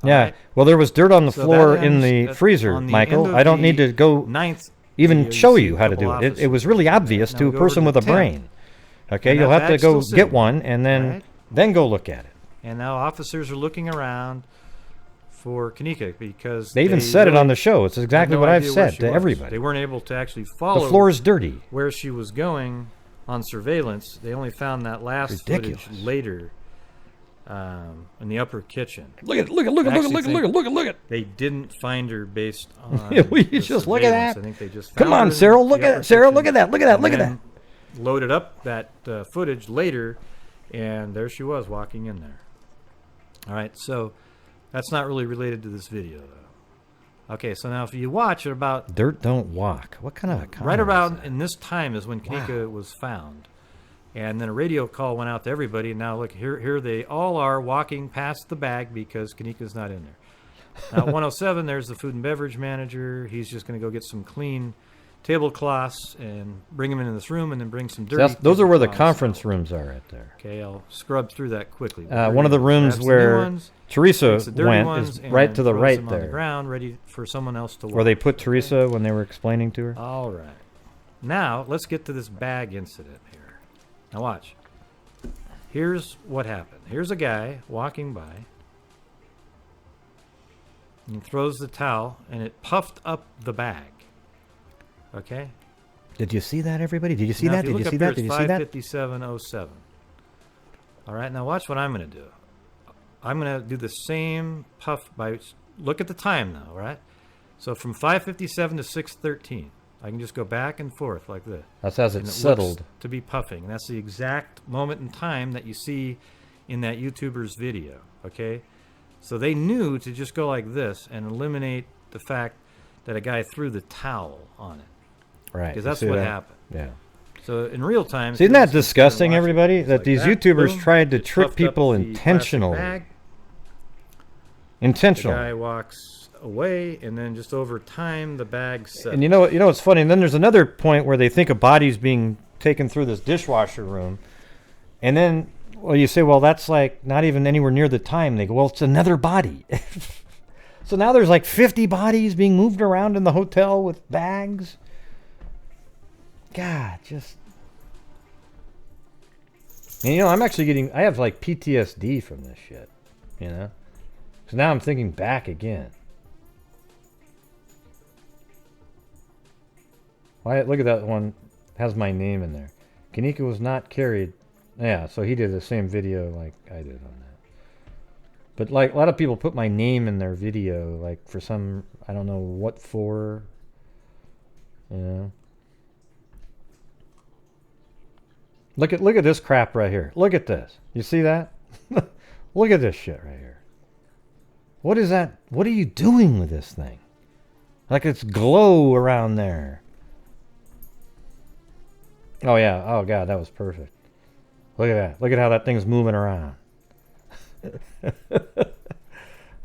Yeah, right. Well, there was dirt on the floor in the freezer, Michael. I don't need to go even show you how to do it. It was really obvious to a person with a brain. Okay, you'll have to go get one and then go look at it. And now officers are looking around for Kenneka because they even said it on the show. It's exactly what I've said to everybody. They weren't able to actually follow the floor is dirty where she was going on surveillance. They only found that last footage later. In the upper kitchen. Look at. They didn't find her based on. You just look at that. I think they just. Come on, Cyril. Look at that. Loaded up that footage later, and there she was walking in there. All right, so that's not really related to this video, though. Okay, so now if you watch at about dirt don't walk. What kind of a comment right about in this time is when Kenneka was found. And then a radio call went out to everybody. And now look, here they all are walking past the bag because Kenneka's not in there. Now, at 107, there's the food and beverage manager. He's just going to go get some clean tablecloths and bring them into this room, and then bring some dirty. Those are where the tablecloths conference out. rooms are right there. Okay, I'll scrub through that quickly. One of the rooms where Teresa went is right to the right there. On the ground, ready for someone else to walk. Where they put Teresa when they were explaining to her. All right. Now, let's get to this bag incident here. Now, watch. Here's what happened. Here's a guy walking by. And he throws the towel, and it puffed up the bag. Okay? Did you see that, everybody? Did you see Now, that? if Did you look see up that? here, Did you it's see that? 55707. All right, now watch what I'm going to do. I'm going to do the same puff by... Look at the time now, all right? So from 5:57 to 6:13, I can just go back and forth like this. That's as And it's it settled. looks to be puffing. And that's the exact moment in time that you see in that YouTuber's video, okay? So they knew to just go like this and eliminate the fact that a guy threw the towel on it. Right. Because you that's see what that? happened. Yeah. So in real time... See, isn't that people just disgusting, watch it. everybody? It's That like these that, YouTubers boom, tried to it trick puffed up people the plastic intentionally. bag. The Intentionally. guy walks away, and then just over time, the bag settles. And you know what's funny? And then there's another point where they think a body's being taken through this dishwasher room, and then you say, well, that's like not even anywhere near the time. They go, well, it's another body. So now there's like 50 bodies being moved around in the hotel with bags. God, just. And I'm actually I have like PTSD from this shit, So now I'm thinking back again. Why? Look at that one. Has my name in there. Kenneka was not carried. Yeah, so he did the same video like I did on that. But like a lot of people put my name in their video, like for some, I don't know what for. Look at this crap right here. Look at this. You see that? Look at this shit right here. What is that? What are you doing with this thing? Like it's glow around there. Oh yeah. Oh god, that was perfect. Look at that. Look at how that thing's moving around.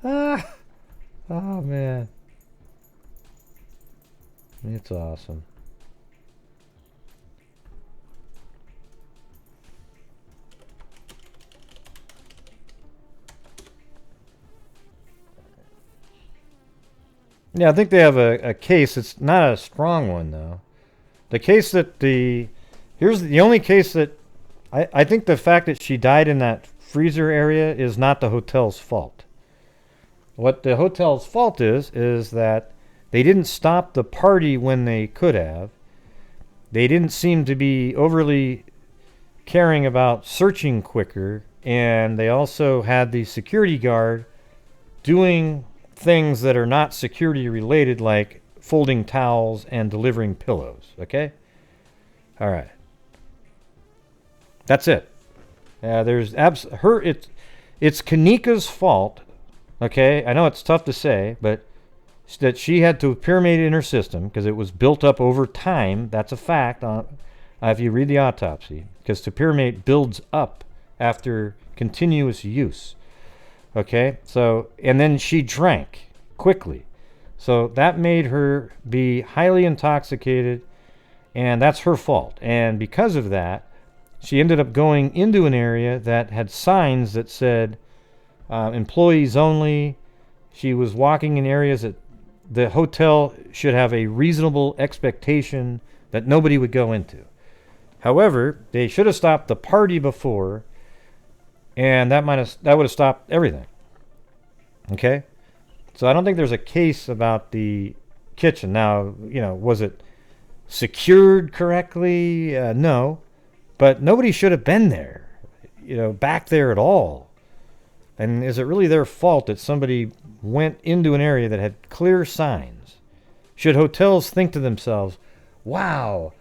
Oh man. It's awesome. Yeah, I think they have a case. It's not a strong one though. The case that here's the only case that I think the fact that she died in that freezer area is not the hotel's fault. What the hotel's fault is that they didn't stop the party when they could have. They didn't seem to be overly caring about searching quicker, and they also had the security guard doing things that are not security related, like folding towels and delivering pillows. Okay? All right. That's it. There's it's Kenneka's fault. Okay, I know it's tough to say, but that she had to pyramid in her system because it was built up over time. That's a fact. If you read the autopsy, because pyramid builds up after continuous use. Okay, so and then she drank quickly, so that made her be highly intoxicated, and that's her fault. And because of that, she ended up going into an area that had signs that said employees only. She was walking in areas that the hotel should have a reasonable expectation that nobody would go into. However, they should have stopped the party before, and that would have stopped everything. Okay? So I don't think there's a case about the kitchen. Now, was it secured correctly? No. But nobody should have been there, back there at all. And is it really their fault that somebody went into an area that had clear signs? Should hotels think to themselves, wow,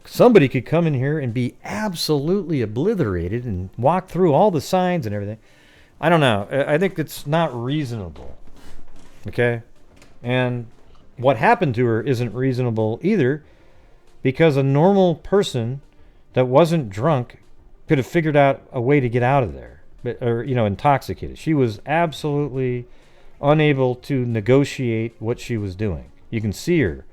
somebody could come in here and be absolutely obliterated and walk through all the signs and everything? I don't know. I think it's not reasonable. Okay? And what happened to her isn't reasonable either, because a normal person that wasn't drunk could have figured out a way to get out of there, or intoxicated. She was absolutely unable to negotiate what she was doing. You can see her.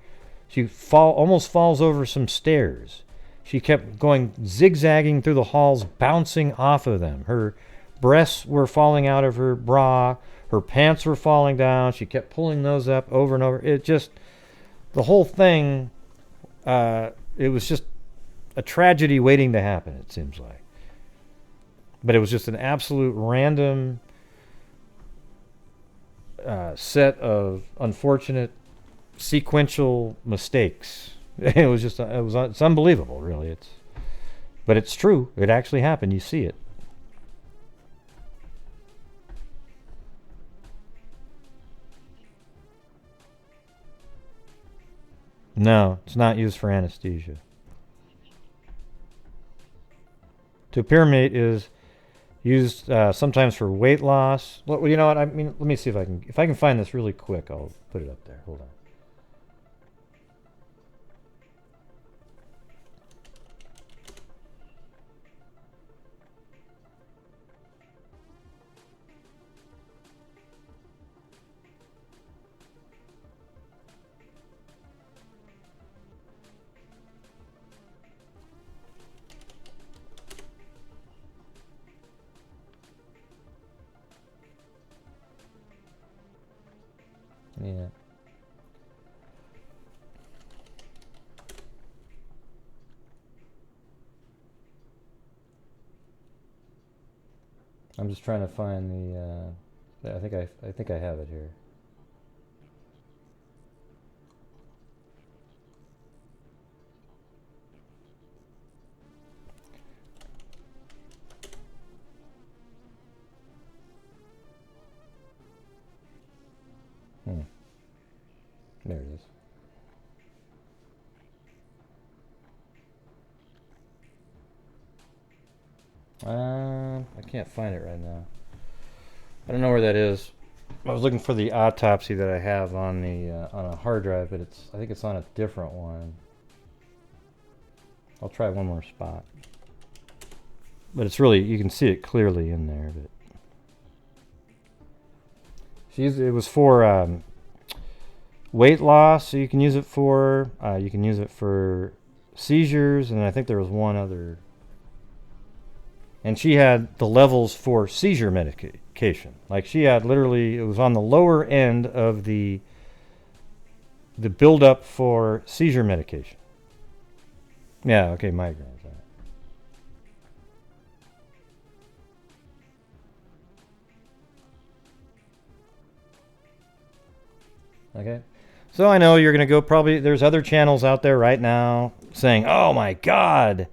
She almost falls over some stairs. She kept going zigzagging through the halls, bouncing off of them. Her breasts were falling out of her bra. Her pants were falling down. She kept pulling those up over and over. It just, the whole thing, it was just a tragedy waiting to happen, it seems like. But it was just an absolute random set of unfortunate sequential mistakes. It was just, it's unbelievable, really. But it's true. It actually happened. You see it. No, it's not used for anesthesia. Topiramate is used sometimes for weight loss. Well, you know what? I mean, let me see if I can find this really quick. I'll put it up there. Hold on. Yeah. I'm just trying to find the. I think I have it here. There it is. I can't find it right now. I don't know where that is. I was looking for the autopsy that I have on the on a hard drive, but I think it's on a different one. I'll try one more spot. But it's really, you can see it clearly in there. But it was for weight loss, so you can use it for seizures, and I think there was one other. And she had the levels for seizure medication. Like she had literally, it was on the lower end of the build-up for seizure medication. Yeah, okay, migraines. Okay, so I know you're going to go probably, there's other channels out there right now saying, oh my God,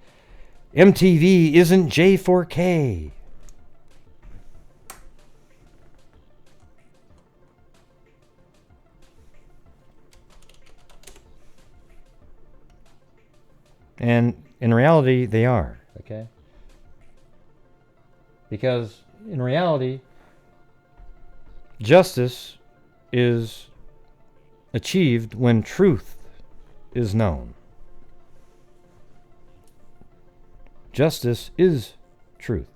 MTV isn't J4K. And in reality, they are, okay? Because in reality, justice is achieved when truth is known. Justice is truth.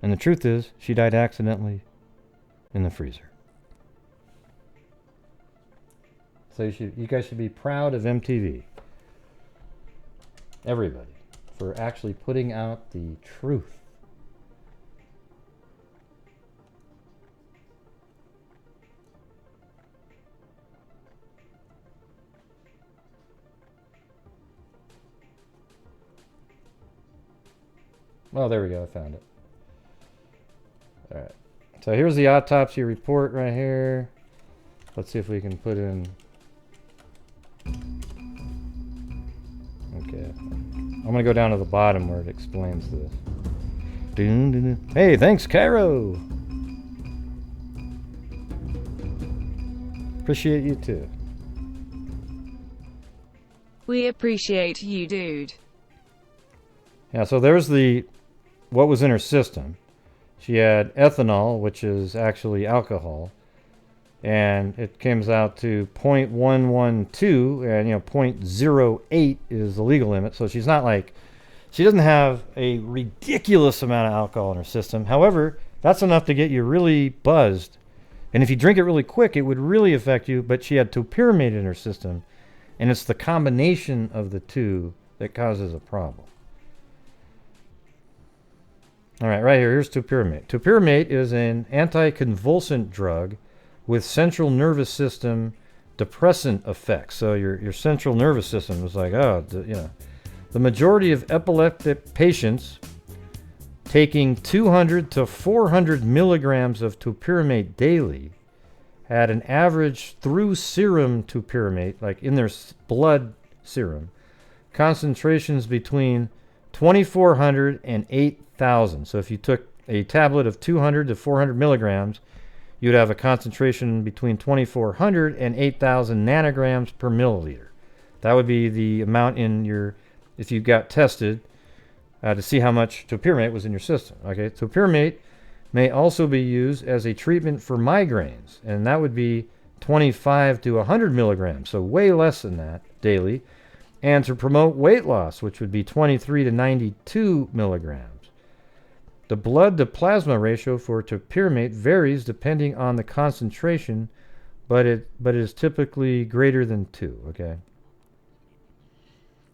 And the truth is, she died accidentally in the freezer. So you guys should be proud of MTV. Everybody. For actually putting out the truth. Oh, there we go. I found it. All right. So here's the autopsy report right here. Let's see if we can put in. Okay. I'm going to go down to the bottom where it explains this. Hey, thanks, Cairo. Appreciate you too. We appreciate you, dude. Yeah, so there's what was in her system. She had ethanol, which is actually alcohol, and it comes out to 0.112, and 0.08 is the legal limit. So she's not like, she doesn't have a ridiculous amount of alcohol in her system. However, that's enough to get you really buzzed And if you drink it really quick, it would really affect you, but she had topiramate in her system, and it's the combination of the two that causes a problem. All right, right here, here's topiramate. Topiramate is an anticonvulsant drug with central nervous system depressant effects. So your central nervous system was like, oh, the majority of epileptic patients taking 200 to 400 milligrams of topiramate daily had an average through serum topiramate, like in their blood serum, concentrations between 2,400 and 8,000. So if you took a tablet of 200 to 400 milligrams, you'd have a concentration between 2,400 and 8,000 nanograms per milliliter. That would be the amount in your, if you got tested to see how much topiramate was in your system. Okay, topiramate may also be used as a treatment for migraines, and that would be 25 to 100 milligrams, so way less than that daily, and to promote weight loss, which would be 23 to 92 milligrams. The blood-to-plasma ratio for topiramate varies depending on the concentration, but it is typically greater than 2, okay?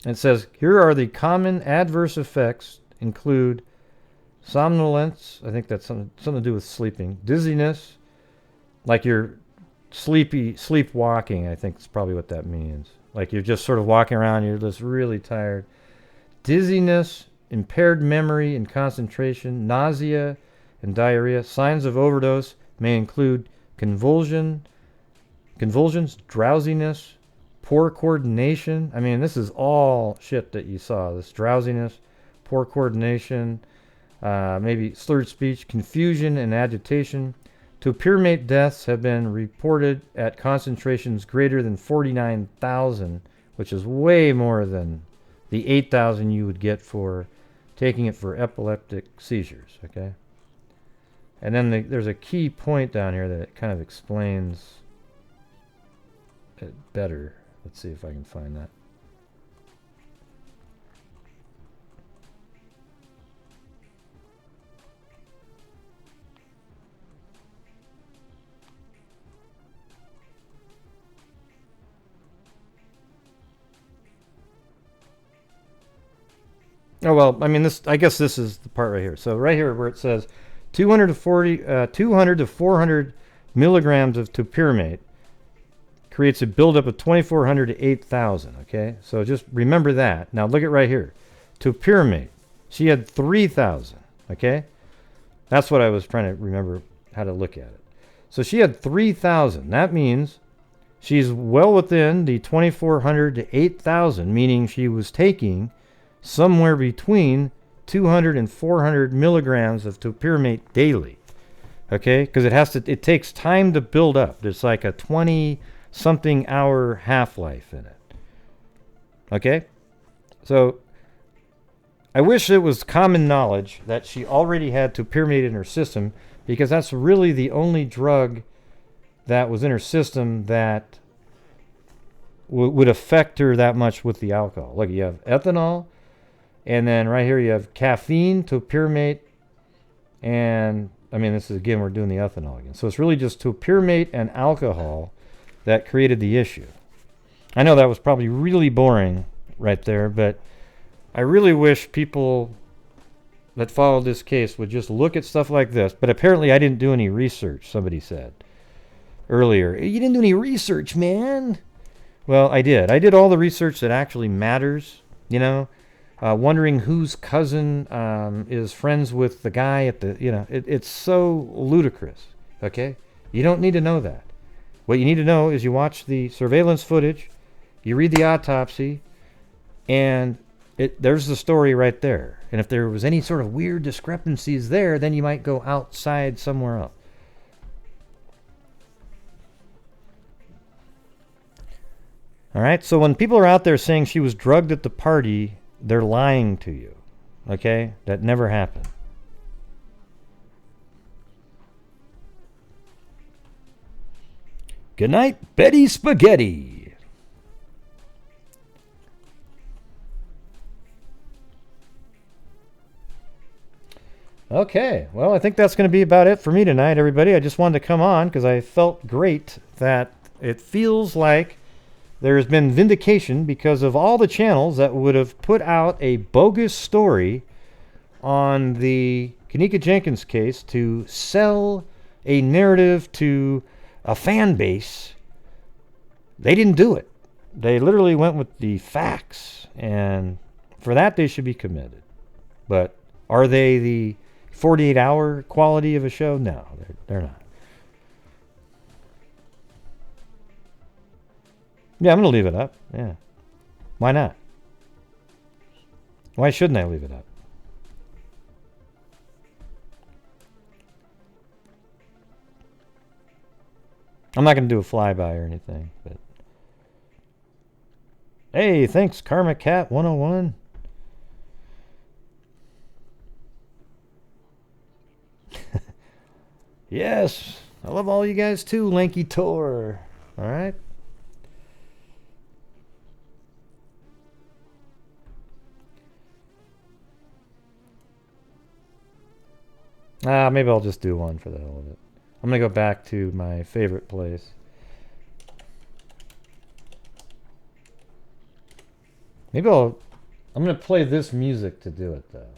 It says, here are the common adverse effects include somnolence, I think that's something to do with sleeping, dizziness, like you're sleepwalking, I think is probably what that means. Like you're just sort of walking around, you're just really tired. Dizziness, impaired memory and concentration, nausea and diarrhea. Signs of overdose may include convulsions, drowsiness, poor coordination. I mean, this is all shit that you saw. This drowsiness, poor coordination, maybe slurred speech, confusion and agitation. Topiramate deaths have been reported at concentrations greater than 49,000, which is way more than the 8,000 you would get for taking it for epileptic seizures, okay? And then there's a key point down here that kind of explains it better. Let's see if I can find that. Oh, well, I mean, I guess this is the part right here. So right here where it says 200 to 400 milligrams of topiramate creates a buildup of 2,400 to 8,000, okay? So just remember that. Now look at right here. Topiramate, she had 3,000, okay? That's what I was trying to remember how to look at it. So she had 3,000. That means she's well within the 2,400 to 8,000, meaning she was taking somewhere between 200 and 400 milligrams of topiramate daily, okay? Because it takes time to build up. There's like a 20-something hour half-life in it, okay? So I wish it was common knowledge that she already had topiramate in her system, because that's really the only drug that was in her system that would affect her that much with the alcohol. Look, you have ethanol, and then right here you have caffeine, topiramate, and I mean, this is again, we're doing the ethanol again. So it's really just topiramate and alcohol that created the issue. I know that was probably really boring right there, but I really wish people that followed this case would just look at stuff like this. But apparently I didn't do any research, somebody said earlier. You didn't do any research, man. Well, I did. I did all the research that actually matters, you know. Wondering whose cousin is friends with the guy at the, you know, it's so ludicrous, okay? You don't need to know that. What you need to know is you watch the surveillance footage, you read the autopsy, and there's the story right there. And if there was any sort of weird discrepancies there, then you might go outside somewhere else. All right, so when people are out there saying she was drugged at the party, they're lying to you, okay? That never happened. Good night, Betty Spaghetti. Okay, well, I think that's going to be about it for me tonight, everybody. I just wanted to come on because I felt great that it feels like there's been vindication because of all the channels that would have put out a bogus story on the Kenneka Jenkins case to sell a narrative to a fan base. They didn't do it. They literally went with the facts, and for that they should be commended. But are they the 48-hour quality of a show? No, they're not. Yeah, I'm going to leave it up. Yeah. Why not? Why shouldn't I leave it up? I'm not going to do a flyby or anything, but hey, thanks Karma Cat 101. Yes, I love all you guys too, Lanky Tor. All right. Maybe I'll just do one for the hell of it. I'm going to go back to my favorite place. I'm going to play this music to do it, though.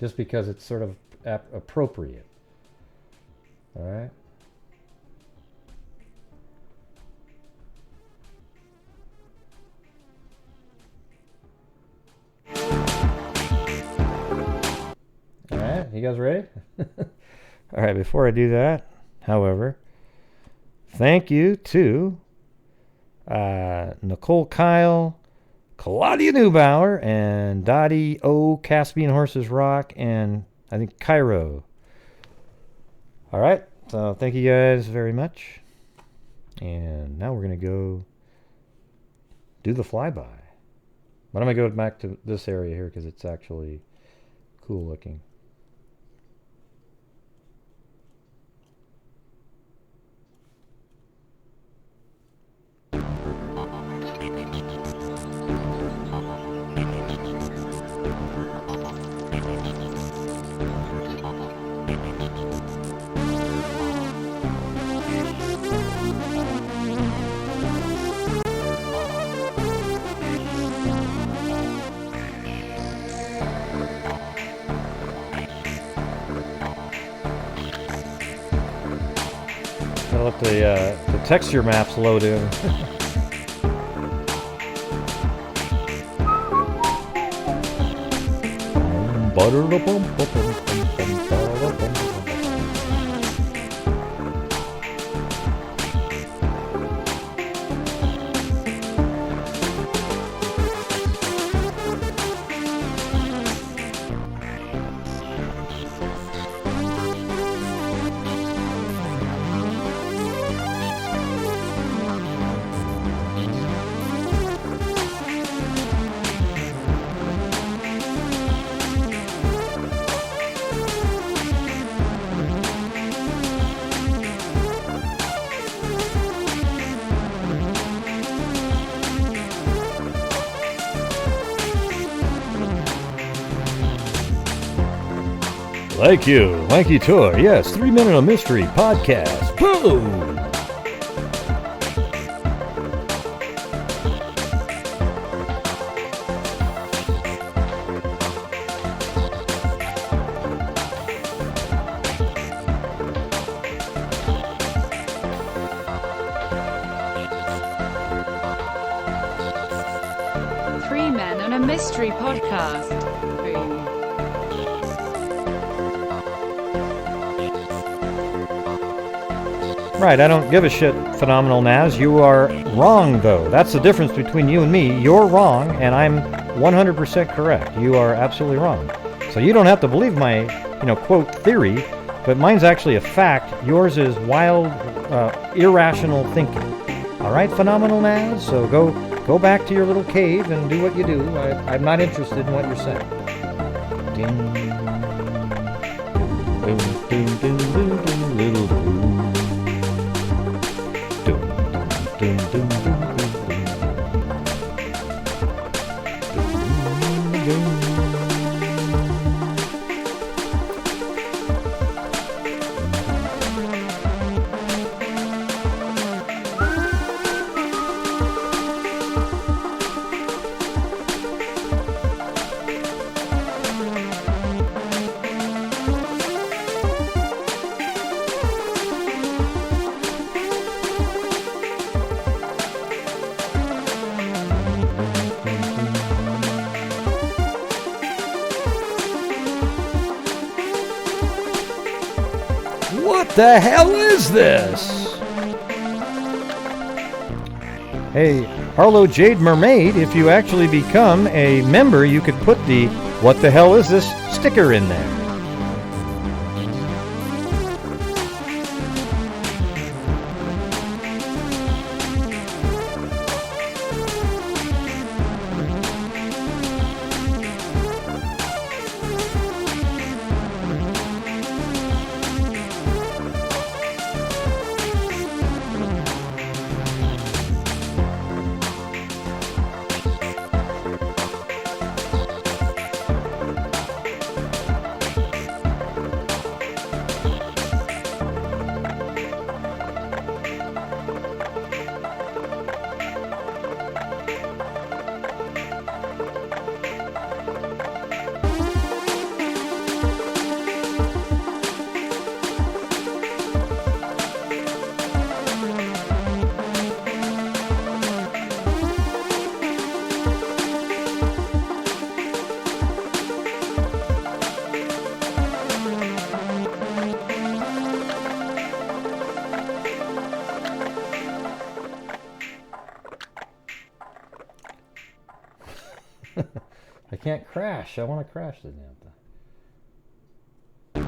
Just because it's sort of appropriate. All right? All right, you guys ready? All right, before I do that, however, thank you to Nicole Kyle, Claudia Neubauer, and Dottie O. Caspian Horses Rock, and I think Cairo. All right, so thank you guys very much. And now we're going to go do the flyby. But I'm going to go back to this area here because it's actually cool looking. Gotta let the texture maps load in. Thank you, Lanky Toy. Yes, 3 Men in a Mystery podcast. Boom! Three Men and a Mystery podcast. Boom. Right, I don't give a shit, Phenomenal Naz. You are wrong, though. That's the difference between you and me. You're wrong, and I'm 100% correct. You are absolutely wrong. So you don't have to believe my, quote, theory, but mine's actually a fact. Yours is wild, irrational thinking. All right, Phenomenal Naz? So go back to your little cave and do what you do. I'm not interested in what you're saying. Ding. Boom, boom, boom, boom, boom, little boom. Dum, dum, dum, dum, dum. What the hell is this? Hey, Harlow Jade Mermaid, if you actually become a member, you could put the "What the hell is this" sticker in there. I can't crash. I want to crash the damn thing.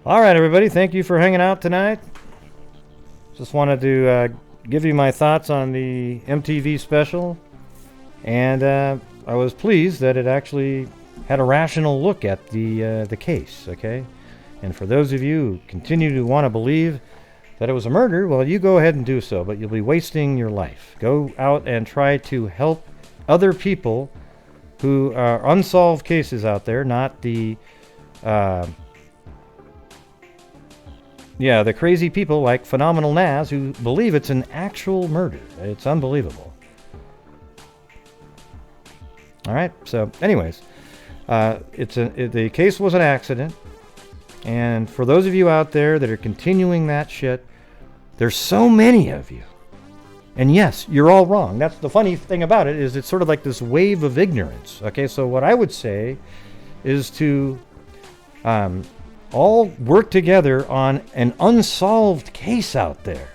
All right, everybody. Thank you for hanging out tonight. Just wanted to give you my thoughts on the MTV special. And I was pleased that it actually had a rational look at the case, okay? And for those of you who continue to want to believe that it was a murder, well, you go ahead and do so, but you'll be wasting your life. Go out and try to help other people who are unsolved cases out there, not the the crazy people like Phenomenal Naz who believe it's an actual murder. It's unbelievable. All right, so anyways, the case was an accident, and for those of you out there that are continuing that shit, there's so many of you. And yes, you're all wrong. That's the funny thing about it, is it's sort of like this wave of ignorance. Okay, so what I would say is to all work together on an unsolved case out there.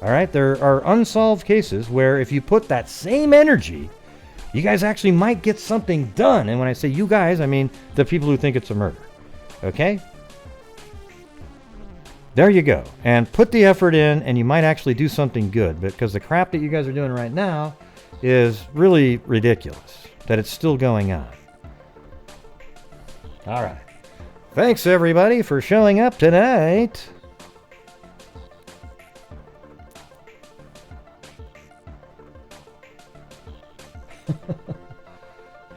All right, there are unsolved cases where if you put that same energy, you guys actually might get something done. And when I say you guys, I mean the people who think it's a murder. Okay? There you go. And put the effort in, and you might actually do something good, because the crap that you guys are doing right now is really ridiculous that it's still going on. All right. Thanks, everybody, for showing up tonight.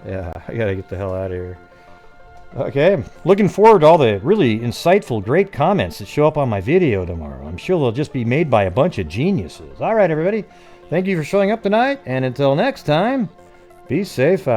Yeah, I gotta get the hell out of here. Okay, looking forward to all the really insightful, great comments that show up on my video tomorrow. I'm sure they'll just be made by a bunch of geniuses. All right, everybody. Thank you for showing up tonight, and until next time, be safe out.